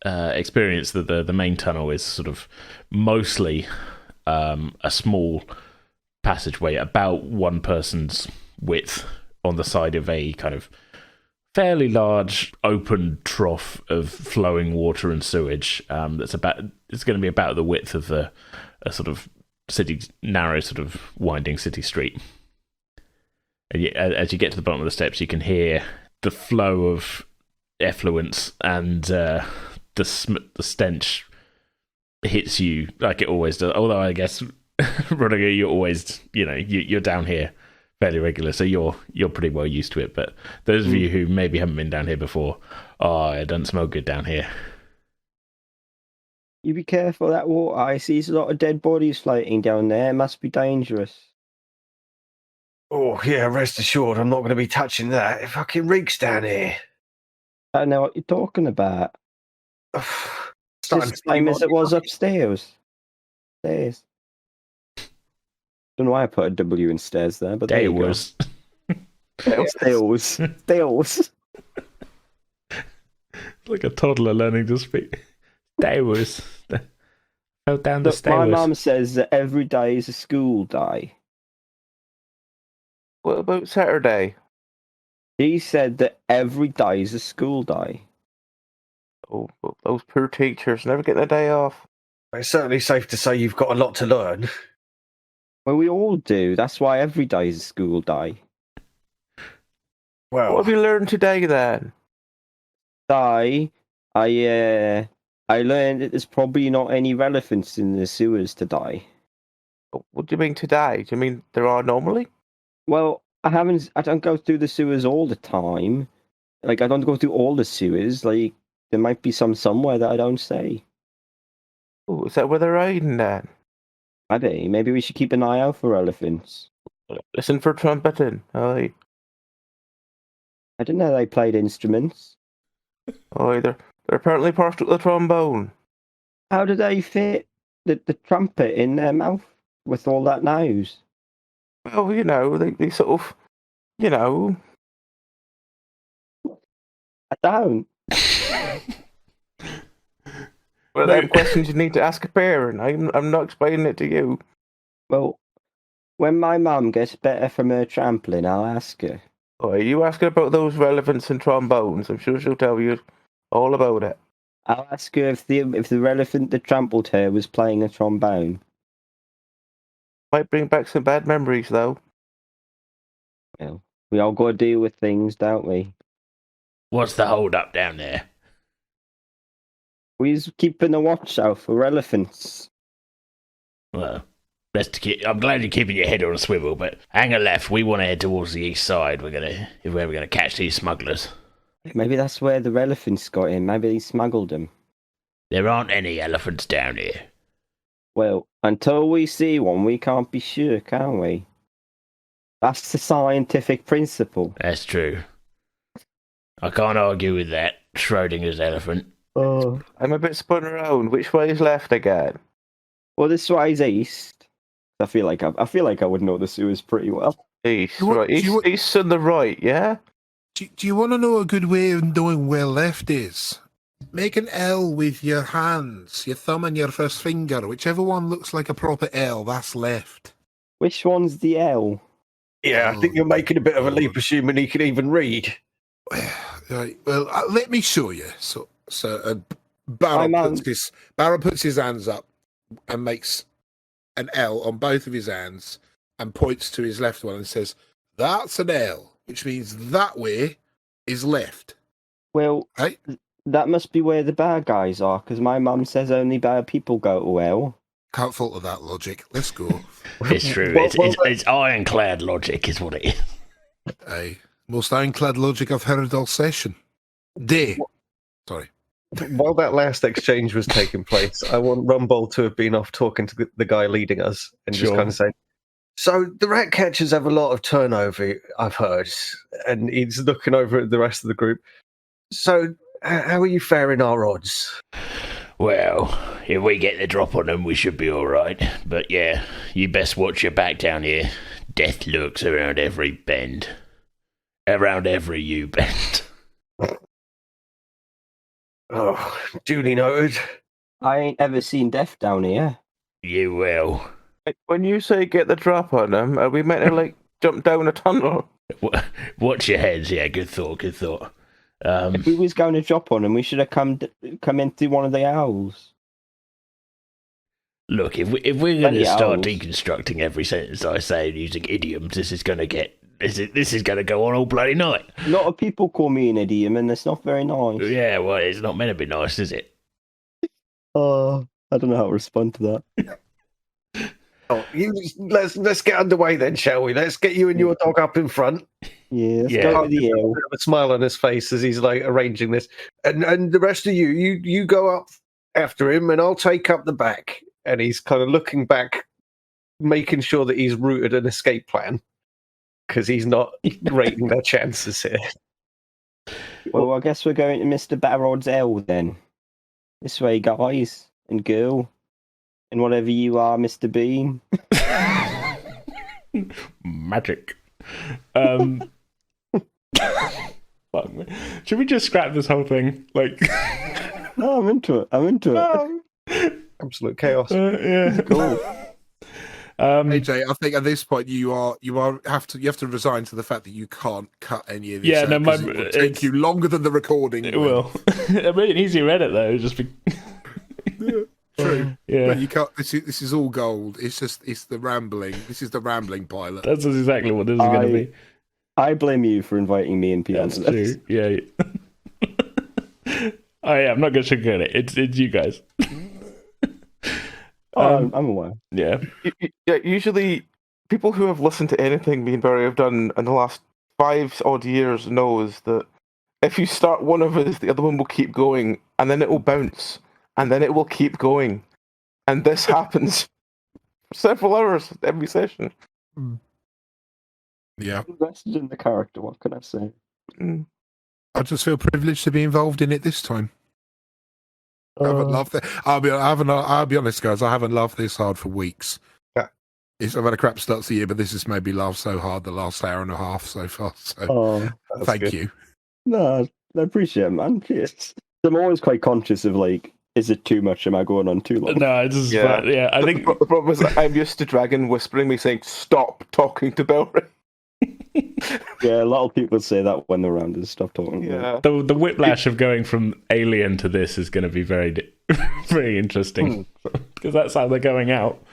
experience that the main tunnel is sort of mostly a small passageway about one person's width on the side of a kind of fairly large open trough of flowing water and sewage. It's going to be about the width of a sort of narrow sort of winding city street. And as you get to the bottom of the steps, you can hear the flow of effluence, and the stench hits you like it always does. Although I guess, Rodiger, you're always, you're down here fairly regular, so you're pretty well used to it. But those of you who maybe haven't been down here before, it doesn't smell good down here. You be careful of that water. I see a lot of dead bodies floating down there. It must be dangerous. Oh, yeah, rest assured, I'm not going to be touching that. It fucking reeks down here. I don't know what you're talking about. It's the same as it was upstairs. Stairs. Don't know why I put a W in stairs there, but there you go. Stairs. Like a toddler learning to speak. Stairs. Fell down the stairs. My mum says that every day is a school day. What about Saturday? He said that every day is a school day. Oh, well, those poor teachers never get their day off. It's certainly safe to say you've got a lot to learn. Well, we all do. That's why every day is a school day. Well, What have you learned today, then? I learned that there's probably not any relevance in the sewers today. What do you mean today? Do you mean there are normally? Well, I don't go through the sewers all the time. Like, I don't go through all the sewers. Like, there might be some somewhere that I don't see. Oh, is that where they're hiding, then? Maybe we should keep an eye out for elephants. Listen for trumpeting. Aye. I didn't know they played instruments. Aye, they're apparently partial to the trombone. How do they fit the trumpet in their mouth with all that nose? Well, they sort of, I don't. Well, them questions you need to ask a parent. I'm not explaining it to you. Well, when my mum gets better from her trampling, I'll ask her. Oh, you ask her about those relevants and trombones. I'm sure she'll tell you all about it. I'll ask her if the elephant that trampled her was playing a trombone. Might bring back some bad memories, though. Well, we all got to deal with things, don't we? What's the hold up down there? We're keeping a watch out for elephants. Well, I'm glad you're keeping your head on a swivel, but hang a left. We want to head towards the east side. Where we're gonna catch these smugglers. Maybe that's where the elephants got in. Maybe they smuggled them. There aren't any elephants down here. Well, until we see one, we can't be sure, can we? That's the scientific principle. That's true. I can't argue with that. Schrodinger's elephant. Oh. I'm a bit spun around. Which way is left again? Well, this way's east. I feel like I would know the sewers pretty well. East, right. East and the right, yeah? Do you want to know a good way of knowing where left is? Make an L with your hands, your thumb and your first finger. Whichever one looks like a proper L, that's left. Which one's the L? yeah, I think you're making a bit of a leap assuming he can even read. Right, well, let me show you. So Barrow puts his hands up and makes an L on both of his hands and points to his left one and says, "That's an L," which means that way is left. Well, Right? that must be where the bad guys are, because my mum says only bad people go to L. Can't fault of that logic. Let's go. It's true. It's ironclad logic, is what it is. Aye. Most ironclad logic I've heard all session. Sorry. While that last exchange was taking place, I want Rumble to have been off talking to the guy leading us and just Sure. kind of saying, so the rat catchers have a lot of turnover, I've heard. And he's looking over at the rest of the group. So how are you faring our odds? Well, if we get the drop on them, we should be all right. But yeah, you best watch your back down here. Death lurks around every bend. Around every U-bend. Oh, duly noted. I ain't ever seen death down here. You will. When you say get the drop on them, are we meant to, jump down a tunnel? Watch your heads. Yeah, good thought, good thought. If we was going to drop on them, we should have come in through one of the owls. Look, if we're going to Bloody start owls. deconstructing every sentence I say using idioms, this is going to go on all bloody night. A lot of people call me an idiom, and it's not very nice. Yeah, well, it's not meant to be nice, is it? I don't know how to respond to that. Oh, let's get underway then, shall we? Let's get you and your dog up in front. Yeah, let's Yeah. go with the A L. bit of a smile on his face as he's arranging this, and the rest of you go up after him, and I'll take up the back. And he's kind of looking back, making sure that he's routed an escape plan because he's not rating their chances here. Well, I guess we're going to Mr. Barrod's L then. This way, guys and girl, and whatever you are, Mr. Bean. Magic. Fuck me. Should we just scrap this whole thing? Oh, I'm into it. Oh, Absolute chaos. yeah. Cool. AJ, I think at this point you have to resign to the fact that you can't cut any of this. Yeah, out, no, 'cause it will take you longer than the recording. It will. It'll be an easier edit though. Just be. True. Yeah. But you can't. This is all gold. It's the rambling. This is the rambling pilot. That's exactly what this is going to be. I blame you for inviting me and Pete. That's true. Yeah. Oh yeah, I'm not going to sugarcoat it. It's you guys. I'm aware. Yeah. Yeah, usually people who have listened to anything me and Barry have done in the last 5 odd years knows that if you start one of us, the other one will keep going, and then it will bounce, and then it will keep going, and this happens for several hours every session. Yeah, Invested in the character. What can I say? I just feel privileged to be involved in it this time. I haven't laughed. I'll be honest, guys. I haven't laughed this hard for weeks. Yeah. I've had a crap start to the year, but this has made me laugh so hard the last hour and a half so far. So thank you. No, I appreciate it, man. Cheers. I'm always quite conscious of is it too much? Am I going on too long? No, it's just yeah. I think the problem is that I'm used to Dragon whispering me saying, "Stop talking to Belry." Yeah, a lot of people say that when they're around and stuff talking. Yeah. the whiplash of going from Alien to this is going to be very very interesting because that's how they're going out.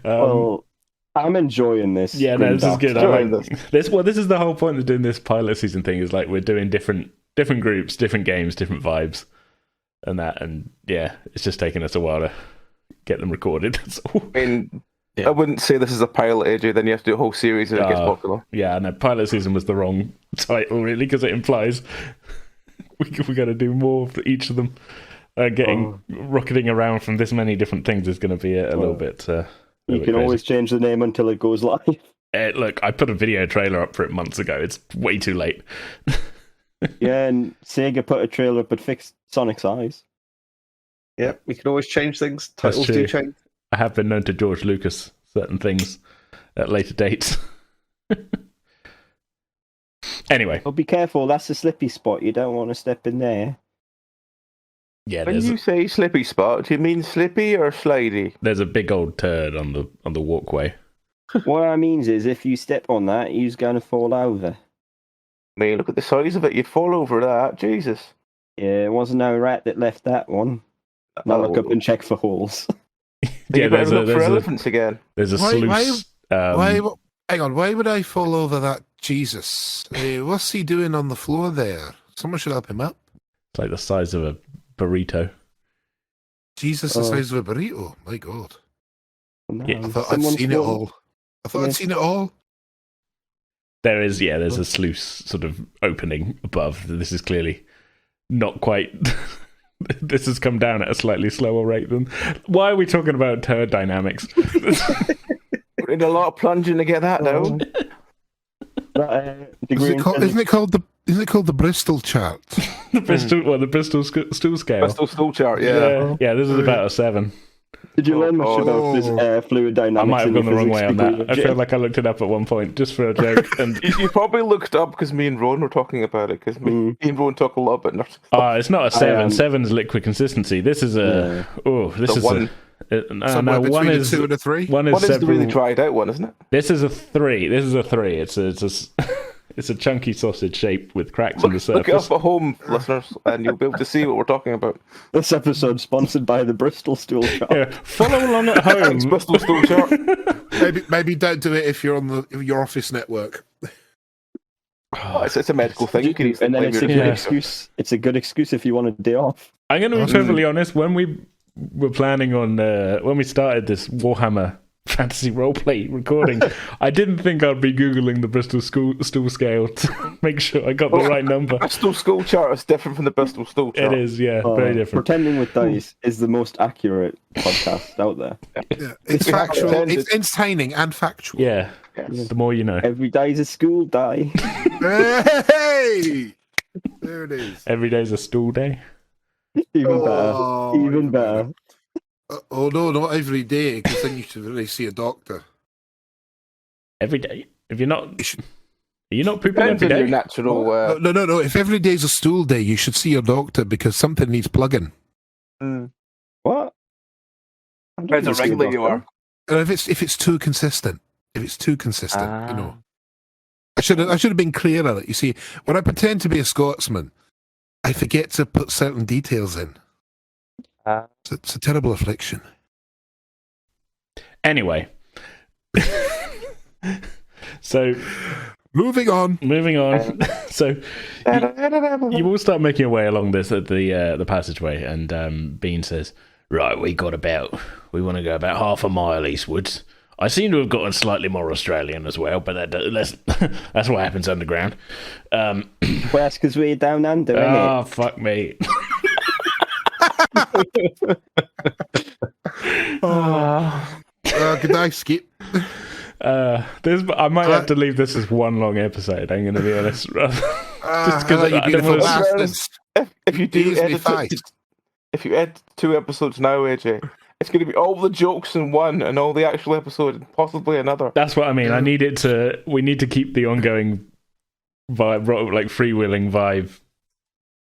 Well, I'm enjoying this. Yeah, no, this is good. I Enjoying like this. Well, this is the whole point of doing this pilot season thing. Is we're doing different groups, different games, different vibes, and yeah, it's just taking us a while to get them recorded. That's all. I mean, I wouldn't say this is a pilot, AJ. Then you have to do a whole series if it gets popular. Yeah, no, pilot season was the wrong title really because it implies we got to do more for each of them. Rocketing around from this many different things is going to be a little bit. You can always change the name until it goes live. Look, I put a video trailer up for it months ago. It's way too late. Yeah, and Sega put a trailer up and fixed Sonic's eyes. Yeah, we can always change things. Titles true. do change. I have been known to George Lucas certain things at later dates. Anyway. But be careful, that's a slippy spot. You don't want to step in there. Yeah, When you say slippy spot, do you mean slippy or slidey? there's a big old turd on the walkway. What I mean is, if you step on that, you're going to fall over. I mean, look at the size of it. You'd fall over that. Jesus. Yeah, it wasn't no rat that left that one. Now look up and check for holes. Yeah, there's for elephants again. There's a sluice. Hang on, why would I fall over that? Jesus. What's he doing on the floor there? Someone should help him up. It's like the size of a burrito. Jesus, the size of a burrito. My God. No, Yeah. I thought I'd seen it all. There's a sluice sort of opening above. This is clearly not quite. This has come down at a slightly slower rate than. Why are we talking about turd dynamics? We're in a lot of plunging to get that now. Isn't it called the Bristol chart? The Bristol stool scale. Bristol stool chart, yeah. Yeah, this is about a 7. Did you learn much about this fluid I dynamics? might have gone the wrong way on that. I feel Jim? like I looked it up at one point just for a joke. And You probably looked up because me and Rowan were talking about it, because me and Rowan talk a lot about nursing. it's not a 7. 7's liquid consistency. This is a this is one. Somewhere between one a is 2 and a 3? one is What is the several. really dried out one, isn't it? This is a 3. It's a chunky sausage shape with cracks in the Look it surface. up at home, listeners, and you'll be able to see what we're talking about. This episode sponsored by the Bristol Stool Chart. Yeah, follow along at home. It's Bristol stool chart. Maybe don't do it if you're on your office network. Oh, it's a medical thing. You can easily And then blame it's a your good Yeah. excuse. It's a good excuse if you want a day off. I'm going to be perfectly honest. When we were planning on when we started this Warhammer fantasy roleplay recording, I didn't think I'd be googling the Bristol stool scale to make sure I got the right number. Bristol school chart is different from the Bristol stool chart. It is, yeah, very different. Pretending with Dice is the most accurate podcast out there. Yeah, it's factual. It's entertaining and factual. Yeah, Yes. the more you know. Every day's a school day. Hey! There it is. Every day's a stool day. Even better. Oh no, not every day, because then you should really see a doctor. Every day. If you're not, You should- are you not pooping Depends every on your day? natural. No. If every day's a stool day, you should see a doctor because something needs plugging. What? Depends how regular you are. if it's too consistent, you know. I should have been clearer. You see, when I pretend to be a Scotsman, I forget to put certain details in. It's a terrible affliction. Anyway, so moving on. So you all start making your way along this at the passageway, and Bean says, "Right, we want to go about half a mile eastwards. I seem to have gotten slightly more Australian as well, but that's what happens underground." Well, that's because we're down under, isn't oh, fuck me. Good night, Skip. I might have to leave this as one long episode, I'm going to be honest. Just because you beautiful bastards. If you edit 2 episodes now, AJ, it's going to be all the jokes in one and all the actual episode and possibly another. That's what I mean. We need to keep the ongoing vibe, like freewheeling vibe.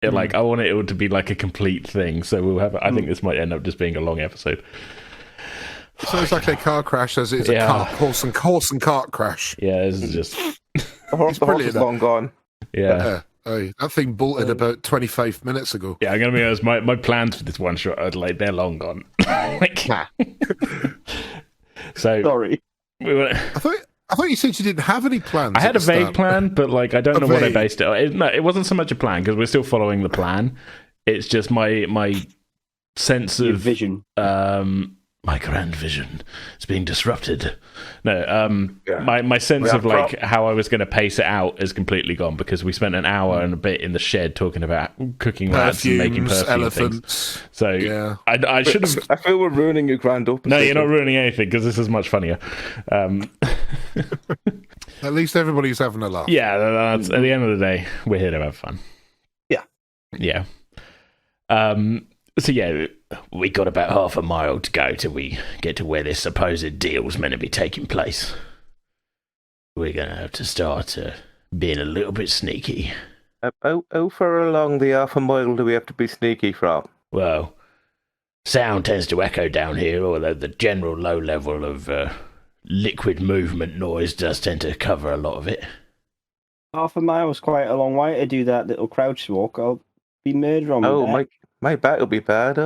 Like, I want it to be like a complete thing. So we'll have. I think this might end up just being a long episode. So it's like a car crash, as it's a horse and cart crash. Yeah, this is just the horse is long gone. Yeah. That thing bolted about 25 minutes ago. Yeah, I'm gonna be honest. My plans for this one shot are like they're long gone. So sorry. I thought you said you didn't have any plans. I had a vague plan, but like I don't know what I based it on. No, it wasn't so much a plan because we're still following the plan. It's just my sense of vision. My grand vision is being disrupted. No, my sense of like how I was going to pace it out is completely gone because we spent an hour and a bit in the shed talking about cooking rats and making perfume elephants. Things. So I should have. I feel we're ruining your grand opening. No, you're not ruining anything because this is much funnier. At least everybody's having a laugh. Yeah, at the end of the day, we're here to have fun. Yeah. So yeah, we got about half a mile to go till we get to where this supposed deal's meant to be taking place. We're gonna have to start being a little bit sneaky. How far along the half a mile do we have to be sneaky from? Well, sound tends to echo down here, although the general low level of liquid movement noise does tend to cover a lot of it. Half a mile is quite a long way to do that little crouch walk. I'll be murdered on me. My back will be bad,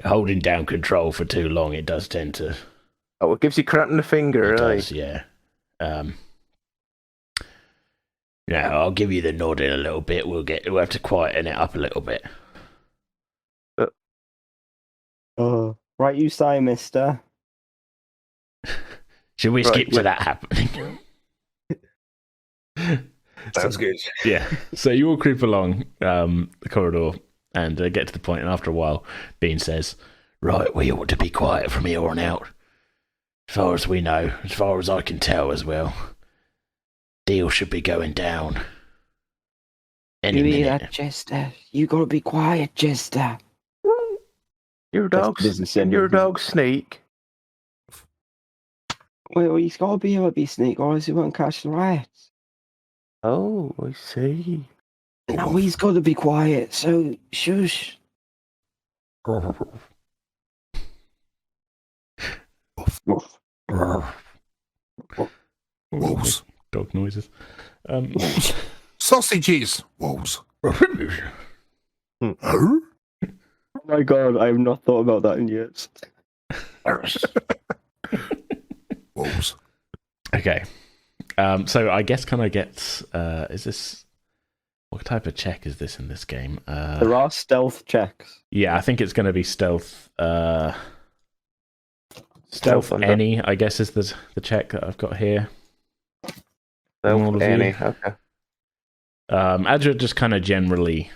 Holding down control for too long, it does tend to... Oh, it gives you cramp in the finger, It does, yeah. Now, I'll give you the nod in a little bit. We'll have to quieten it up a little bit. Right, you say, mister. Should we skip to that happening? Sounds good. Yeah. So you all creep along the corridor and get to the point, and after a while, Bean says, "Right, we ought to be quiet from here on out. As far as we know, as far as I can tell as well, deal should be going down any You minute." hear that, Chester? You gotta be quiet, Chester. Your dog's sneak. Well, he's gotta be able to be sneak, or else he won't catch the rats. Oh, I see. Now he's got to be quiet, so shush. Wolves. Dog noises. Sausages. Wolves. Oh my god, I have not thought about that in years. Wolves. Okay. So I guess can I get is this what type of check is this in this game? There are stealth checks. Yeah, I think it's going to be stealth. Stealth any, I guess, is the check that I've got here. Stealth any, okay. As you're just kind of generally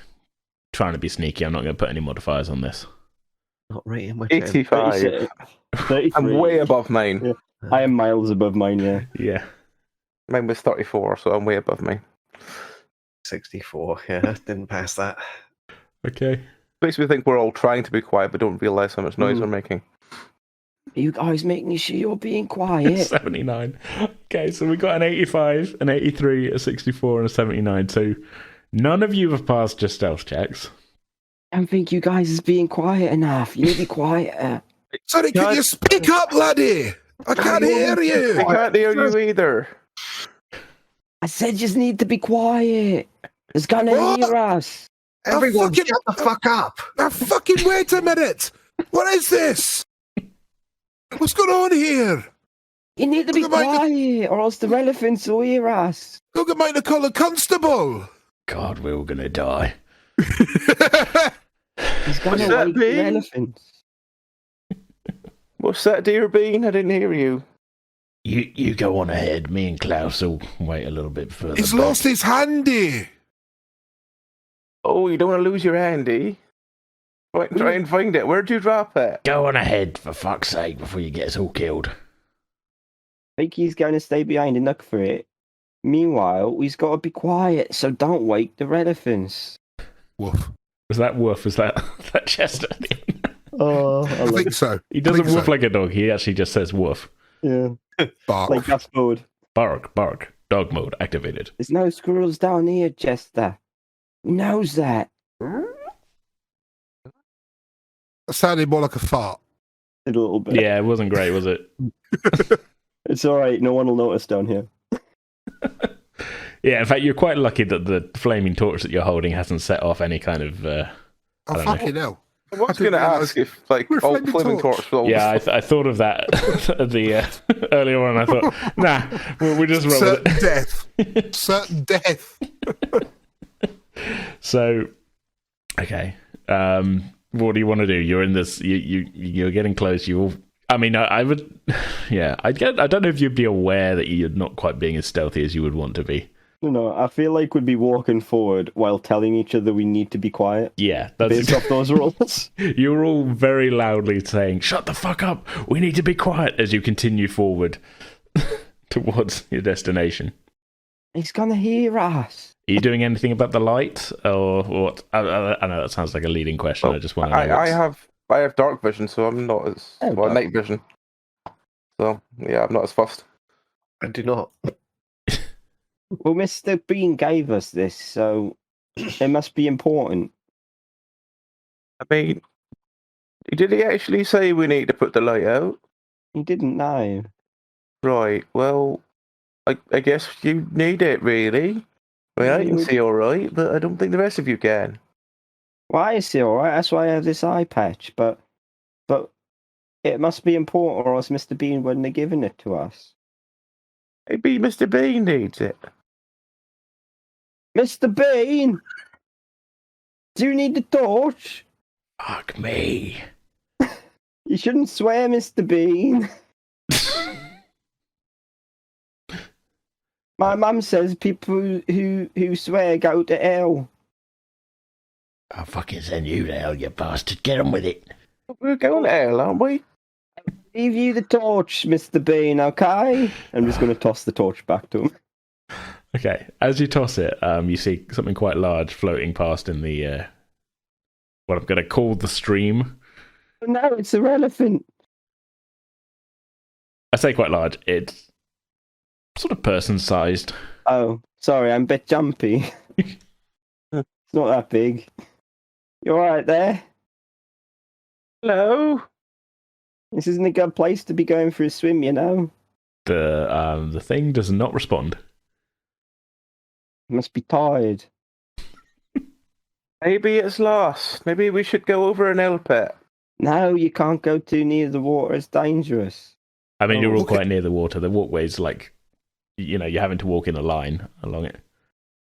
trying to be sneaky, I'm not going to put any modifiers on this. Not rating my 85. I'm way above mine. Yeah. I am miles above mine, yeah. Yeah. Mine was 34, so I'm way above mine. 64, yeah, didn't pass that. Okay. Makes me think we're all trying to be quiet, but don't realise how much noise we're making. Are you guys making sure you're being quiet? 79. Okay, so we got an 85, an 83, a 64, and a 79. So none of you have passed your stealth checks. I don't think you guys is being quiet enough. You need to be quieter. Sorry, can you speak up, laddie? I can't hear you. I can't hear you either. I said you need to be quiet. It's gonna What? hear us. Everyone, fucking- shut the fuck up. Now fucking wait a minute. What is this? What's going on here? You need to be Look at my- quiet, or else the elephants will hear us. Go get mine to call a constable. God, we're all gonna die. He's gonna that wake the mean? elephants. What's that, dear Bean? I didn't hear you. You go on ahead. Me and Klaus will wait a little bit further. He's back. lost his handy. Oh, you don't want to lose your handy? Try and find it. Where'd you drop it? Go on ahead, for fuck's sake, before you get us all killed. I think he's going to stay behind and look for it. Meanwhile, we've got to be quiet, so don't wake the elephants. Woof. Was that woof? Was that Chester? Oh, I think so. He doesn't think woof so. like a dog. He actually just says woof. yeah. Bark. Like that's good. Bark, bark. Dog mode activated. There's no squirrels down here, Chester. Who knows that? That sounded more like a fart. A little bit. Yeah, it wasn't great, was it? It's alright, no one will notice down here. Yeah, in fact, you're quite lucky that the flaming torch that you're holding hasn't set off any kind of. Oh, don't know. fucking hell. I was I going to didn't ask if, like, We're all flaming flaming torch. torch. Will Yeah, I thought of that at the earlier on. I thought, nah, we just roll with Certain it. death. Certain death. So, okay, what do you want to do? You're in this. You're getting close. I mean, I would. Yeah, I don't know if you'd be aware that you're not quite being as stealthy as you would want to be. No, I feel like we'd be walking forward while telling each other we need to be quiet. Yeah, Based off those rules. You're all very loudly saying, "Shut the fuck up! We need to be quiet," as you continue forward towards your destination. He's gonna hear us. Are you doing anything about the light, or what? I know that sounds like a leading question. I just want to know. I have dark vision, so I'm not as dark. night vision. So yeah, I'm not as fussed. I do not. Well, Mr. Bean gave us this, so it must be important. I mean, did he actually say we need to put the light out? He didn't know. Right. Well, I guess you need it, really. I mean, I can see all right, but I don't think the rest of you can. Well, I see alright, that's why I have this eye patch, but it must be important or else Mr. Bean wouldn't have given it to us. Maybe Mr. Bean needs it. Mr. Bean! Do you need the torch? Fuck me. You shouldn't swear, Mr. Bean. My mum says people who swear go to hell. I'll fucking send you to hell, you bastard. Get on with it. We're going to hell, aren't we? Leave you the torch, Mr. Bean, okay? I'm just going to toss the torch back to him. Okay, as you toss it, you see something quite large floating past in the what I'm going to call the stream. No, it's a elephant. I say quite large. It's sort of person-sized. Oh, sorry, I'm a bit jumpy. It's not that big. You alright there? Hello. This isn't a good place to be going for a swim, you know? The thing does not respond. Must be tired. Maybe it's lost. Maybe we should go over and help it. No, you can't go too near the water. It's dangerous. I mean, you're all okay. quite near the water. The walkway's like, you're having to walk in a line along it.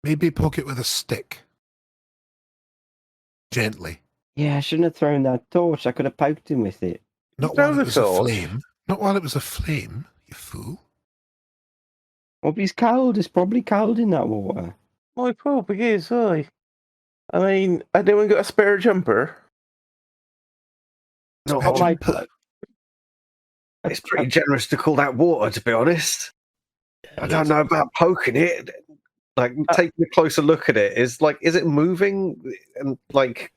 Maybe poke it with a stick. Gently. Yeah, I shouldn't have thrown that torch. I could have poked him with it. Not Throw while the it was a torch. flame. Not while it was a flame, you fool. Well, he's cold. It's probably cold in that water. My probably is, aye. I mean, I don't got a spare jumper. No, Spare my jumper. it's pretty generous to call that water, to be honest. I don't know about poking it. Like taking a closer look at it is it moving? And like,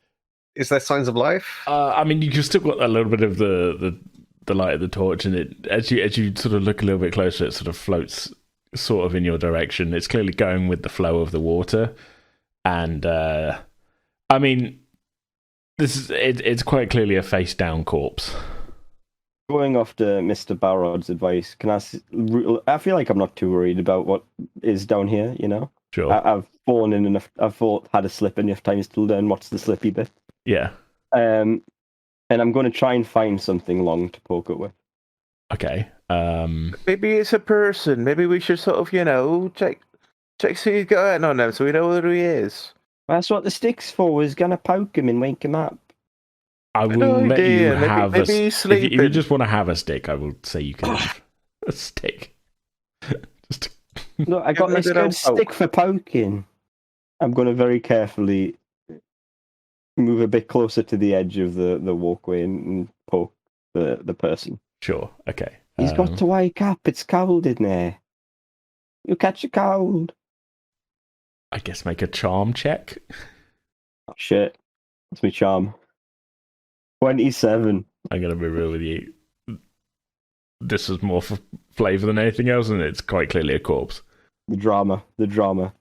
is there signs of life? I mean, you've still got a little bit of the light of the torch, and it as you sort of look a little bit closer, it sort of floats sort of in your direction. It's clearly going with the flow of the water, and I mean, it's quite clearly a face down corpse. Going off to Mr. Barrod's advice, I feel like I'm not too worried about what is down here, you know? Sure. I've fallen in enough, had a slip enough times to learn what's the slippy bit. Yeah. And I'm going to try and find something long to poke it with. Okay. Maybe it's a person. Maybe we should sort of, check see he's got it on him so we know who he is. That's what the stick's for, was going to poke him and wake him up. I will let you have maybe he's sleeping. If you just want to have a stick, I will say you can have a stick. Look, I got this good stick for poking. I'm going to very carefully move a bit closer to the edge of the walkway and poke the person. Sure, okay. He's got to wake up. It's cold in there. You'll catch a cold. I guess make a charm check. Oh, shit. That's my charm. 27. I'm going to be real with you. This is more for flavour than anything else, and it's quite clearly a corpse. The drama.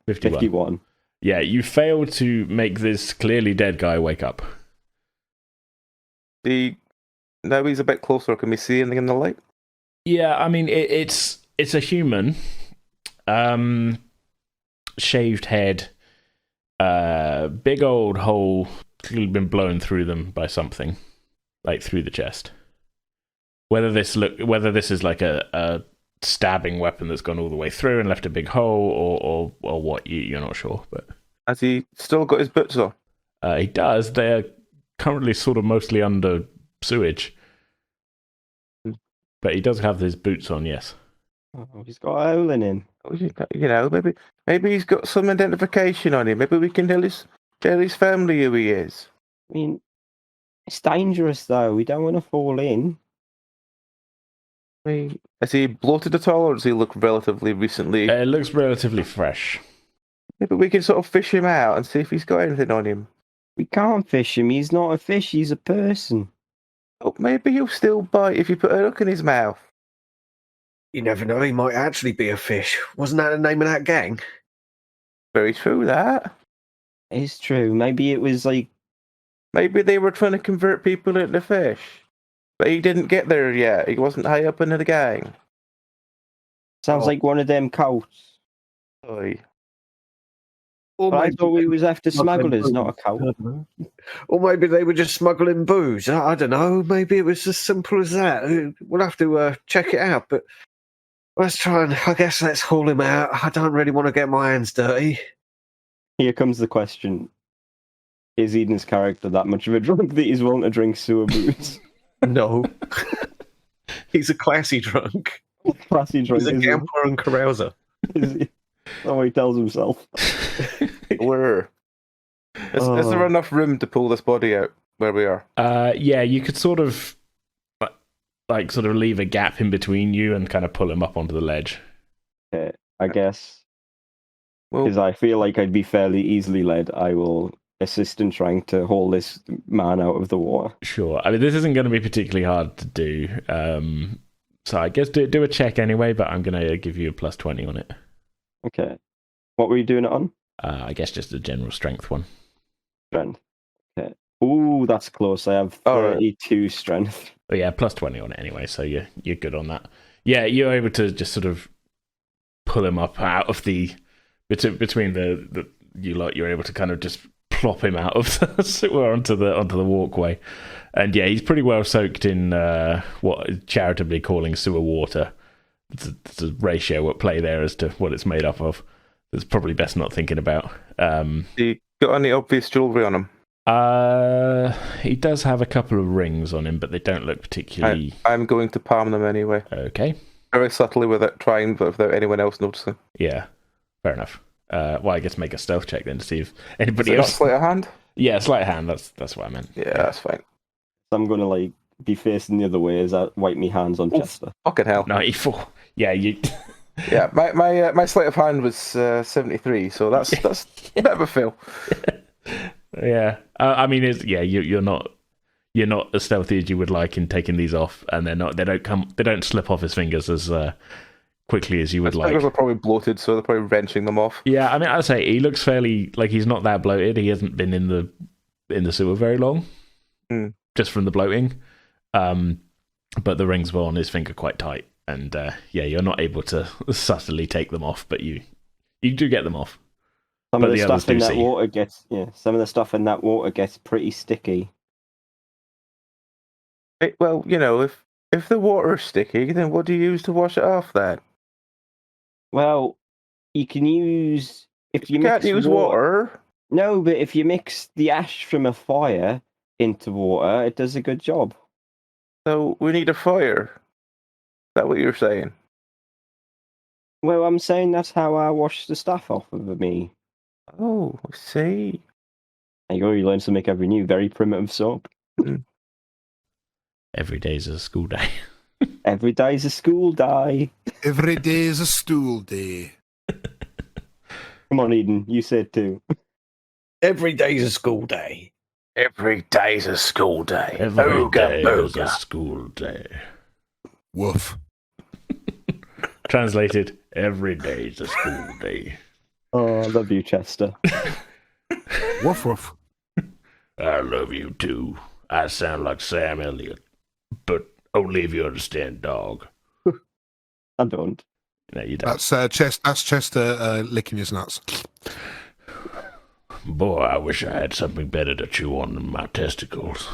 51. Yeah, you failed to make this clearly dead guy wake up. Now he's a bit closer. Can we see anything in the light? Yeah, I mean, it's a human. Shaved head. Big old hole clearly been blown through them by something. Like through the chest. Whether this is like a stabbing weapon that's gone all the way through and left a big hole, or what, you're not sure. But has he still got his boots on? He does. They're currently sort of mostly under sewage, but he does have his boots on. Yes. Oh, he's got a hole in him. Maybe he's got some identification on him. Maybe we can tell his family who he is. I mean, it's dangerous though. We don't want to fall in. Is he bloated at all, or does he look relatively recently? It looks relatively fresh. Maybe we can sort of fish him out and see if he's got anything on him. We can't fish him. He's not a fish. He's a person. Oh, maybe he'll still bite if you put a hook in his mouth. You never know. He might actually be a fish. Wasn't that the name of that gang? Very true, that. It's true. Maybe it was like... Maybe they were trying to convert people into fish. But he didn't get there yet. He wasn't high up into the gang. Sounds like one of them cults. Oy. But I thought we was after smugglers, not a cult. Or maybe they were just smuggling booze. I don't know. Maybe it was as simple as that. We'll have to check it out. But let's try and, let's haul him out. I don't really want to get my hands dirty. Here comes the question. Is Eden's character that much of a drunk that he's willing to drink sewer booze? No. He's a classy drunk. Classy drunk. He's a gambler and carouser. Is he? That's what he tells himself. Is there enough room to pull this body out where we are? Yeah, you could sort of leave a gap in between you and kind of pull him up onto the ledge. Okay, I guess. Because I feel like I'd be fairly easily led. I will assist in trying to haul this man out of the water. Sure. I mean, this isn't going to be particularly hard to do. So I guess do a check anyway, but I'm going to give you a plus 20 on it. Okay. What were you doing it on? I guess just a general strength one. Strength. Okay. Ooh, that's close. I have 32 strength. Oh yeah, plus 20 on it anyway, so you're good on that. Yeah, you're able to just sort of pull him up out of the... Between the you lot, you're able to kind of just plop him out of the sewer onto the walkway. And yeah, he's pretty well soaked in what is charitably calling sewer water. It's a ratio at play there as to what it's made up of. It's probably best not thinking about. He got any obvious jewellery on him? He does have a couple of rings on him, but they don't look particularly... I'm going to palm them anyway. Okay. Very subtly trying, but without anyone else noticing. Yeah, fair enough. Well, I guess make a stealth check then to see if anybody else... Sleight of hand? Yeah, sleight of hand, that's what I meant. Yeah, that's fine. So I'm going to be facing the other way as I wipe my hands on Chester. Fucking hell. 94. Yeah, you... Yeah, my sleight of hand was 73, so that's a bit of a fail. Yeah, I mean, you're not as stealthy as you would like in taking these off, and they don't slip off his fingers as quickly as you would like. His fingers are probably bloated, so they're probably wrenching them off. Yeah, I mean, I'd say he looks fairly like he's not that bloated. He hasn't been in the sewer very long, just from the bloating. but the rings were on his finger quite tight, and you're not able to subtly take them off, but you do get them off. Some But of the the others stuff in do that see. water gets some of the stuff in that water gets pretty sticky. Well, if the water's sticky, then what do you use to wash it off then? Well, you can use if You you can't mix use water. No, but if you mix the ash from a fire into water, it does a good job. So we need a fire. Is that what you're saying? Well, I'm saying that's how I wash the stuff off of me. Oh, I see. There you go, you learn to make every new very primitive soap. Every day's a school day. Every day's a school day. Every day is a stool day. Come on, Eden, you said too. Every day's a school day. Every day's a school day. Every Ooga day is a booga. school day. Woof. Translated. Every day's a school day. Oh, I love you, Chester. Woof woof. I love you too. I sound like Sam Elliott, but only if you understand dog. I don't. No, you don't. That's Chester licking his nuts. Boy, I wish I had something better to chew on than my testicles.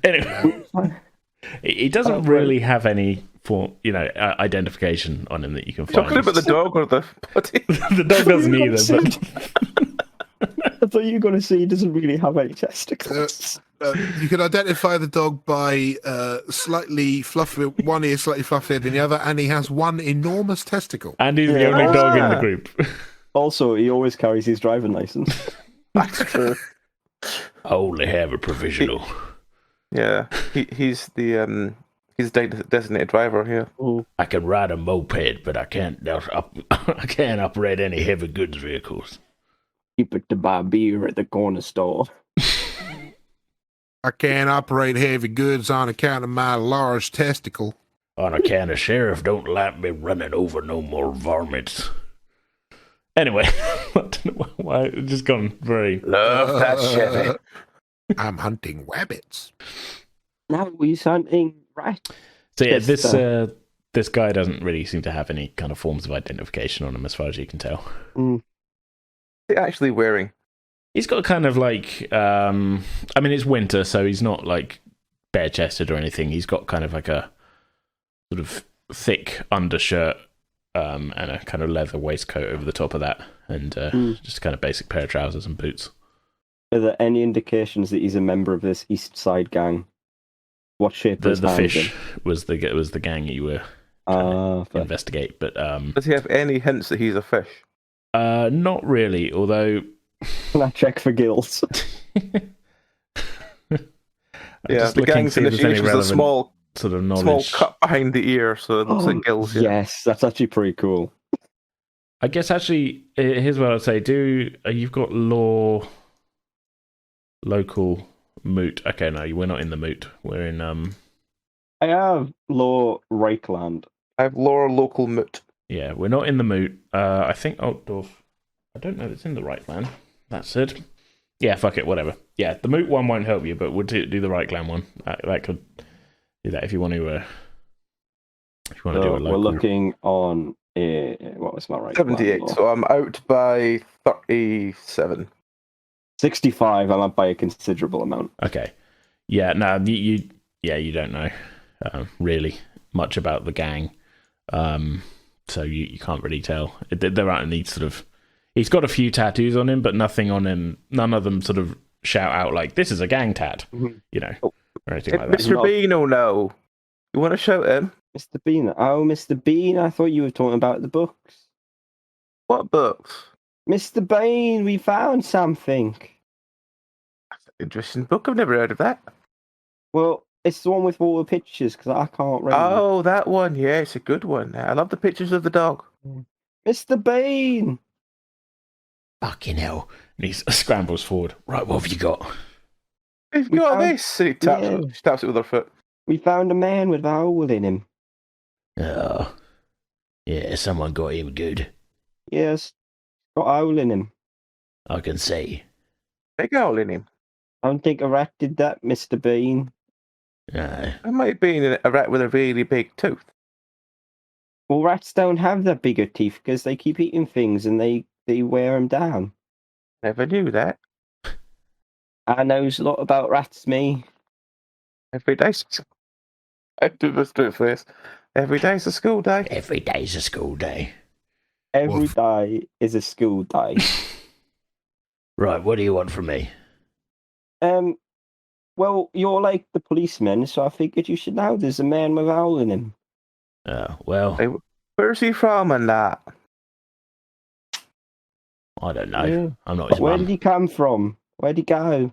Anyway, he doesn't really have any identification on him that you can find. Talking about the dog or the putty? The dog doesn't either, but I thought you were going to say he doesn't really have any testicles. You can identify the dog by slightly fluffy, one ear slightly fluffier than the other, and he has one enormous testicle. and he's the only dog in the group. Also, he always carries his driving license. That's true. I only have a provisional. Yeah, he's the designated driver here. I can ride a moped, but I can't operate any heavy goods vehicles. Keep it to buy beer at the corner store. I can't operate heavy goods on account of my large testicle. On account of sheriff don't like me running over no more varmints. Anyway, I don't know why it's just gone very. Love that Chevy. I'm hunting rabbits. Now he's hunting rats. So yeah, Yes, this guy doesn't really seem to have any kind of forms of identification on him, as far as you can tell. They're actually wearing. He's got kind of like, it's winter, so he's not like bare-chested or anything. He's got kind of like a sort of thick undershirt and a kind of leather waistcoat over the top of that, and just a kind of basic pair of trousers and boots. Are there any indications that he's a member of this East Side gang? What shape The was hands fish was the gang you were trying to fair. investigate, but Does he have any hints that he's a fish? not really. Although, Can I check for gills? just The looking to gang's see if there's any initiation was a relevant small sort of small knowledge. cut behind the ear, so it looks like gills. Yeah. Yes, that's actually pretty cool. I guess actually, here's what I'd say: you've got local moot? Okay, no, we're not in the moot. We're in I have law Reichland. I have Laura local moot. Yeah, we're not in the moot. I think Altdorf. I don't know if it's in the right land. That's it. Yeah, fuck it, whatever. Yeah, the moot one won't help you, but we'll do the right land one. That could do that if you want to. If you want to do a local. We're looking on what was my right? 78. So I'm out by 37. 65. I'm up by a considerable amount. Okay. Yeah. No. You don't know really much about the gang, so you can't really tell. There aren't any sort of. He's got a few tattoos on him, but nothing on him. None of them sort of shout out like, "This is a gang tat," or anything like that. Mr. Beano, no. You want to shout him? Mr. Bean. Oh, Mr. Bean. I thought you were talking about the books. What books? Mr. Bean, we found something. That's an interesting book. I've never heard of that. Well, it's the one with all the pictures, because I can't read. Oh, that one. Yeah, it's a good one. I love the pictures of the dog. Mr. Bean! Fucking hell! And he scrambles forward. Right, what have you got? We've We got found- this. And he taps it with her foot. We found a man with a hole in him. Oh, yeah, someone got him good. Yes, got a hole in him. I can see. Big hole in him. I don't think a rat did that, Mr. Bean. No. It might be a rat with a really big tooth. Well, rats don't have that bigger teeth because they keep eating things and they wear them down. Never knew that. I knows a lot about rats, me. Every day's... I do this to face. Every day's a school day. Every day's a school day. Every Woof. day is a school day. Right, what do you want from me? Well, you're like the policeman, so I figured you should know there's a man with a hole in him. Oh, well, Hey, where's he from and that? I don't know. Yeah. I'm not his Where mum. did he come from? Where'd he go?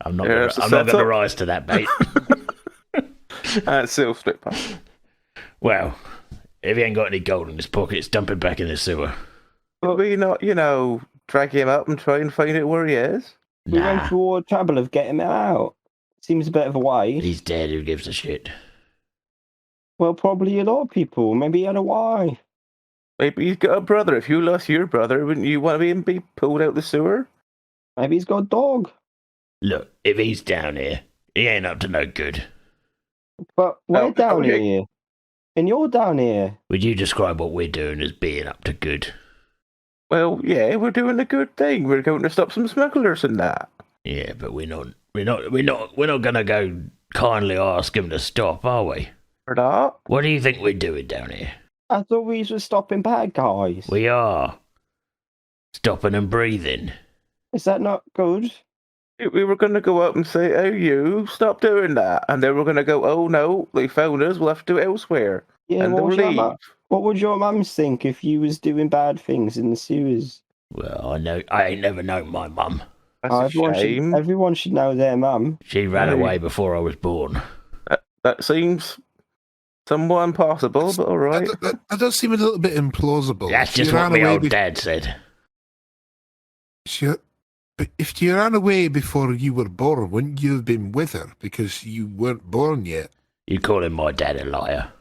I'm not There's going the to setup. rise to that bait. Silk stripper. Well, if he ain't got any gold in his pockets, dump it back in the sewer. Could we not, drag him up and try and find out where he is? We went Nah, through all the trouble of getting him out. Seems a bit of a way. he's dead. Who gives a shit? Well, probably a lot of people. Maybe he had a wife. Maybe he's got a brother. If you lost your brother, wouldn't you want to be pulled out the sewer? Maybe he's got a dog. Look, if he's down here, he ain't up to no good. But we're Oh, down okay. here. And you're down here. Would you describe what we're doing as being up to good? Well, yeah, we're doing a good thing. We're going to stop some smugglers and that. Yeah, but we're not gonna go kindly ask him to stop, are we? For that? What do you think we're doing down here? I thought we were stopping bad guys. We are stopping and breathing. Is that not good? We were going to go up and say, oh, you, stop doing that. And then we're going to go, oh, no, they found us. We'll have to do it elsewhere. Yeah, and they'll leave. what would your mums think if you was doing bad things in the sewers? Well, I ain't never known my mum. That's a shame. Everyone should know their mum. She ran Hey. away before I was born. That seems somewhat impossible, but all right. That does seem a little bit implausible. That's If you just what ran my away old be- dad said. But if you ran away before you were born, wouldn't you have been with her because you weren't born yet? You calling my dad a liar?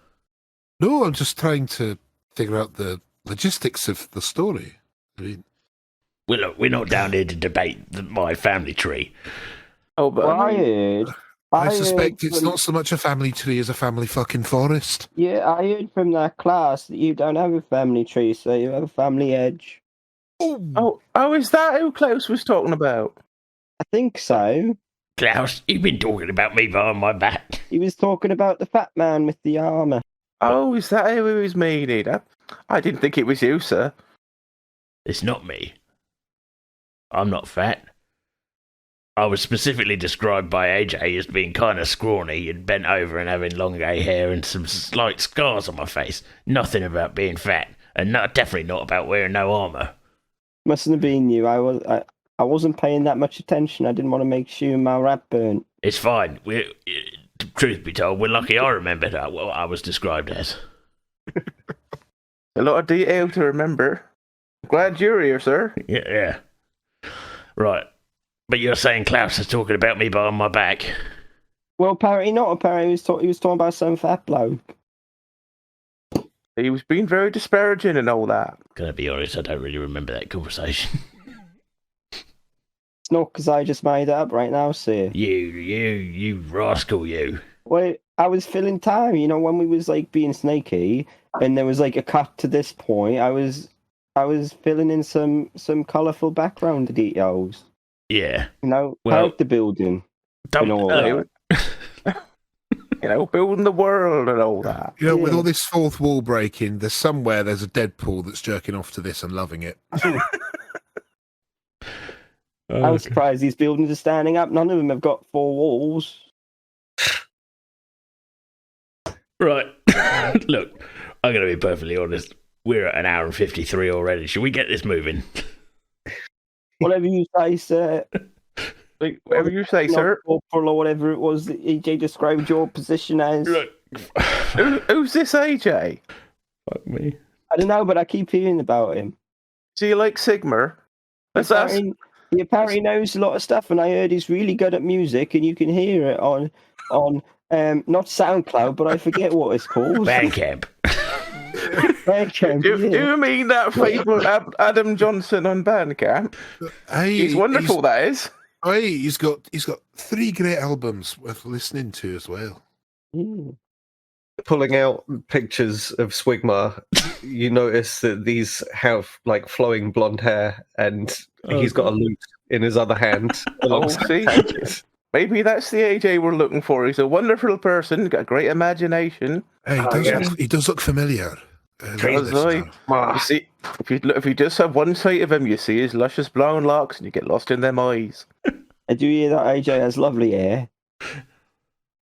No, I'm just trying to figure out the logistics of the story. I mean, Well, look, we're not down here to debate my family tree. Oh, but Well, I mean, I heard suspect it's from- not so much a family tree as a family fucking forest. Yeah, I heard from that class that you don't have a family tree, so you have a family edge. Oh, is that who Klaus was talking about? I think so. Klaus, you've been talking about me behind my back. He was talking about the fat man with the armour. Oh, is that who he was meaning? I didn't think it was you, sir. It's not me. I'm not fat. I was specifically described by AJ as being kind of scrawny and bent over and having long grey hair and some slight scars on my face. Nothing about being fat, and definitely not about wearing no armour. Mustn't have been you. I wasn't paying that much attention. I didn't want to make sure my rat burnt. It's fine. Truth be told, we're lucky I remembered what I was described as. A lot of detail to remember. Glad you're here, sir. Yeah. Right. But you're saying Klaus is talking about me behind my back? Well, apparently not. Apparently he was talking about some fat bloke. He was being very disparaging and all that. Gonna be honest, I don't really remember that conversation. It's not because I just made it up right now, sir. You rascal, you. Well, I was filling time. You know, when we was like being snaky, and there was like a cut to this point. I was filling in some colourful background details. Yeah. You know, Well, character building. Don't, And all that. Building the world and all that. you know, with Yeah. all this fourth wall breaking, there's a Deadpool that's jerking off to this and loving it. I was surprised these buildings are standing up. None of them have got 4 walls. Right. Look, I'm going to be perfectly honest. We're at an hour and 53 already. Should we get this moving? Whatever you say, sir. Like, whatever you say, sir. Corporal or whatever it was that EJ described your position as. Look. Who's this AJ? Fuck me. I don't know, but I keep hearing about him. Do you like Sigmar? Let's ask. He apparently knows a lot of stuff, and I heard he's really good at music, and you can hear it on not SoundCloud, but I forget what it's called. Bandcamp. Do you mean that Facebook Adam Johnson on Bandcamp? He's wonderful, that is. Aye, he's got 3 great albums worth listening to as well. Pulling out pictures of Swigmar, you notice that these have like flowing blonde hair, and he's got a lute in his other hand. See? Maybe that's the AJ we're looking for. He's a wonderful person, got a great imagination. Hey, he does look familiar. You see, if you just have one sight of him, you see his luscious brown locks, and you get lost in them eyes. Do you hear that AJ has lovely hair?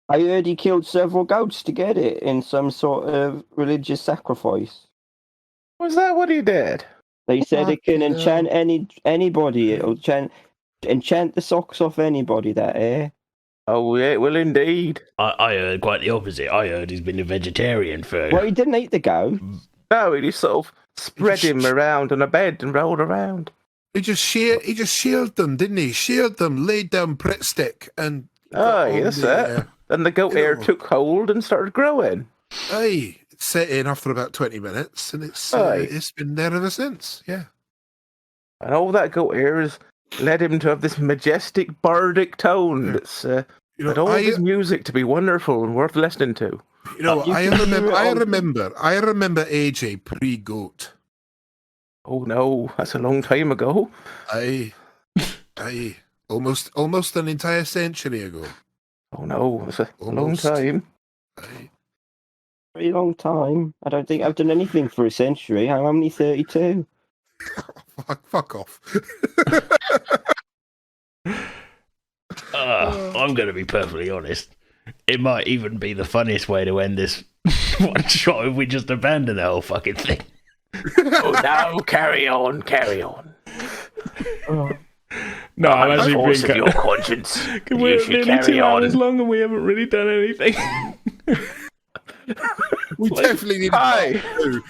I heard he killed several goats to get it in some sort of religious sacrifice. Was that what he did? They said it can enchant anybody. It'll enchant the socks off anybody, that hair. Oh, yeah, it will indeed. I heard quite the opposite. I heard he's been a vegetarian for... Well, he didn't eat the goat. No, he just sort of spread him around on a bed and rolled around. He just sheared them, didn't he? Sheared them, laid down Pritt stick, and... Oh, that's it. And the goat hair took hold and started growing. Aye, it set in after about 20 minutes, and it's been there ever since, yeah. And all that goat hair has led him to have this majestic bardic tone that's led all his music to be wonderful and worth listening to. You know, I remember AJ pre-goat. Oh no, that's a long time ago. Aye, almost an entire century ago. Oh no, that's a long time. Aye. Very long time. I don't think I've done anything for a century. I'm only 32. Fuck off. I'm going to be perfectly honest. It might even be the funniest way to end this one shot if we just abandon the whole fucking thing. Oh no, carry on. No, I'm actually force being of your conscience. We're should nearly carry 2 on. hours long and we haven't really done anything. We definitely need a part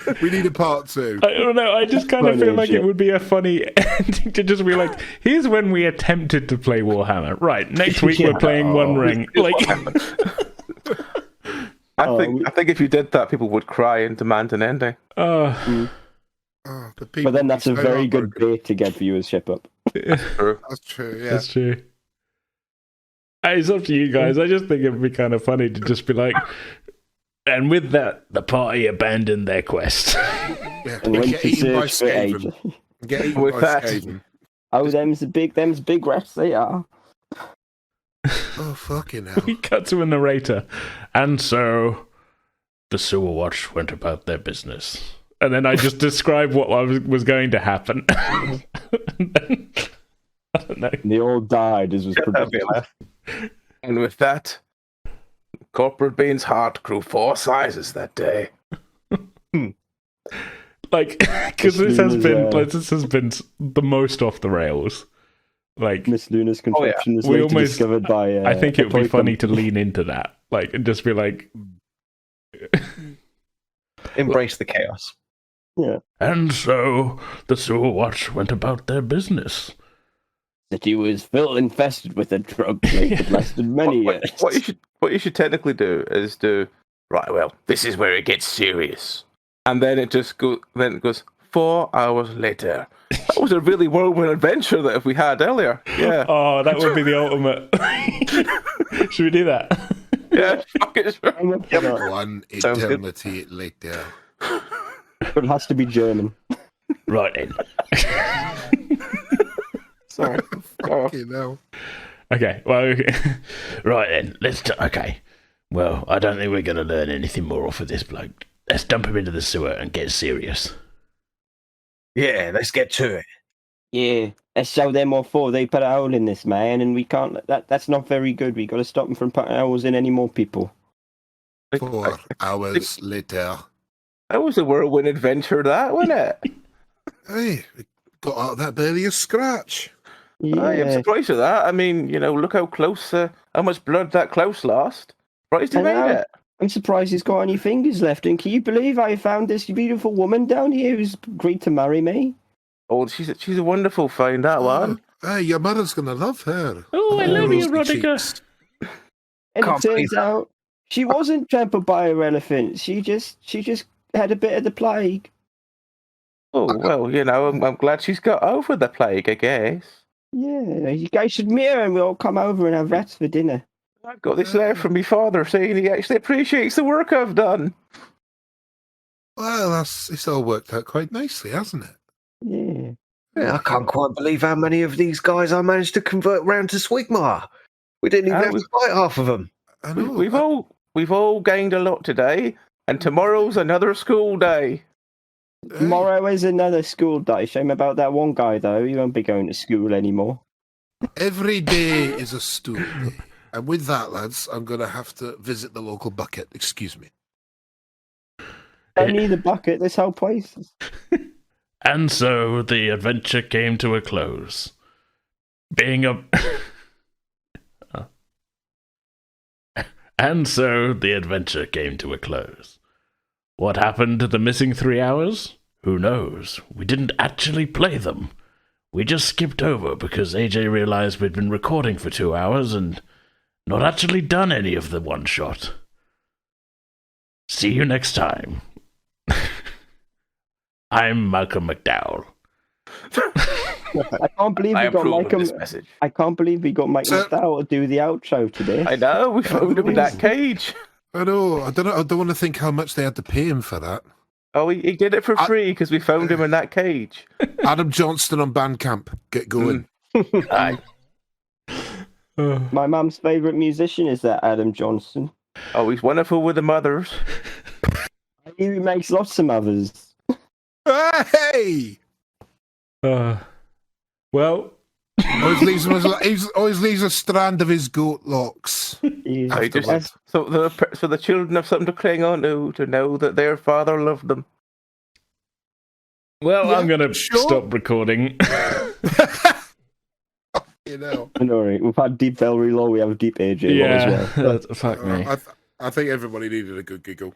2. We need a part 2. I don't know. I just kind of feel like it would be a funny ending to just be like, here's when we attempted to play Warhammer. Right, next week we're playing One Ring. Like, I think if you did that, people would cry and demand an ending. But then that's a very good bait to get viewership up. That's true, yeah. That's true. It's up to you guys. I just think it would be kind of funny to just be like, and with that, the party abandoned their quest. Yeah, And went to search for Skaven. AJ. Get eaten With by that- Skaven. Oh, them's big rats they are. Oh, fucking hell. We cut to a narrator. And so the Sewer Watch went about their business. And then I just described what was going to happen. And then, I don't know. And they all died as was predicted. And with that, Corporal Bean's heart grew 4 sizes that day. Like, because this has been the most off the rails. Like, Miss Luna's contraption is We later almost- discovered by. I think it would be Toycom. funny to lean into that. Like, and just be like, Embrace the chaos. Yeah. And so the Sewer Watch went about their business. City was filled infested with a drug plague that lasted many years. What you should technically do is right. Well, this is where it gets serious, and then it goes 4 hours later. That was a really whirlwind adventure that if we had earlier. Yeah. oh, that would be the ultimate. Should we do that? Yeah. Fuck it. Sure. I'm up for that. One Sounds good. eternity later. But it has to be German. Right then. Sorry. Fucking hell. Okay, well, Right then. Okay. Well, I don't think we're going to learn anything more off of this bloke. Let's dump him into the sewer and get serious. Yeah, let's get to it. Yeah, let's show them all 4. They put a hole in this man, and we can't. That's not very good. We got to stop them from putting holes in any more people. 4 hours later. That was a whirlwind adventure, that wasn't it? Hey, we got out of that barely a scratch. I am Yeah. surprised at that. I mean, look how close, how much blood that Klaus lost. Surprised he I made know. it. I'm surprised he's got any fingers left. And can you believe I found this beautiful woman down here who's agreed to marry me? Oh, she's a wonderful find, that one. Hey, your mother's gonna love her. oh, I love you, Rosy Roddicker. cheeks. And Can't it believe turns out she wasn't trampled by her elephant. She just had a bit of the plague. Oh, well, I'm glad she's got over the plague, I guess. Yeah, you guys should meet her and we'll all come over and have rats for dinner. I got this letter from my father saying he actually appreciates the work I've done. Well, it's all worked out quite nicely, hasn't it? Yeah. Yeah, I can't quite believe how many of these guys I managed to convert round to Swigmar. We didn't even have to fight half of them. I know. We've all gained a lot today, and tomorrow's another school day. Tomorrow is another school day. Shame about that one guy, though. He won't be going to school anymore. Every day is a stool day. And with that, lads, I'm going to have to visit the local bucket. Excuse me. I need a bucket. This whole place. And so the adventure came to a close. And so the adventure came to a close. What happened to the missing 3 hours? Who knows? We didn't actually play them. We just skipped over because AJ realized we'd been recording for 2 hours and not actually done any of the one-shot. See you next time. I'm Malcolm McDowell. I can't believe we got Malcolm. I can't believe we got Mike McDowell to do the outro today. I know, we found him in that cage. I know. I don't want to think how much they had to pay him for that. Oh, he did it for free because we found him in that cage. Adam Johnston on Bandcamp. Get going. Aye. My mum's favourite musician is that Adam Johnston. Oh, he's wonderful with the mothers. He makes lots of mothers. Hey! Well, always leaves a strand of his goat locks. So the children have something to cling on to know that their father loved them. well, I'm going to stop recording. We've had Deep Velry Law, we have Deep AJ Law as well. Fuck me. I think everybody needed a good giggle.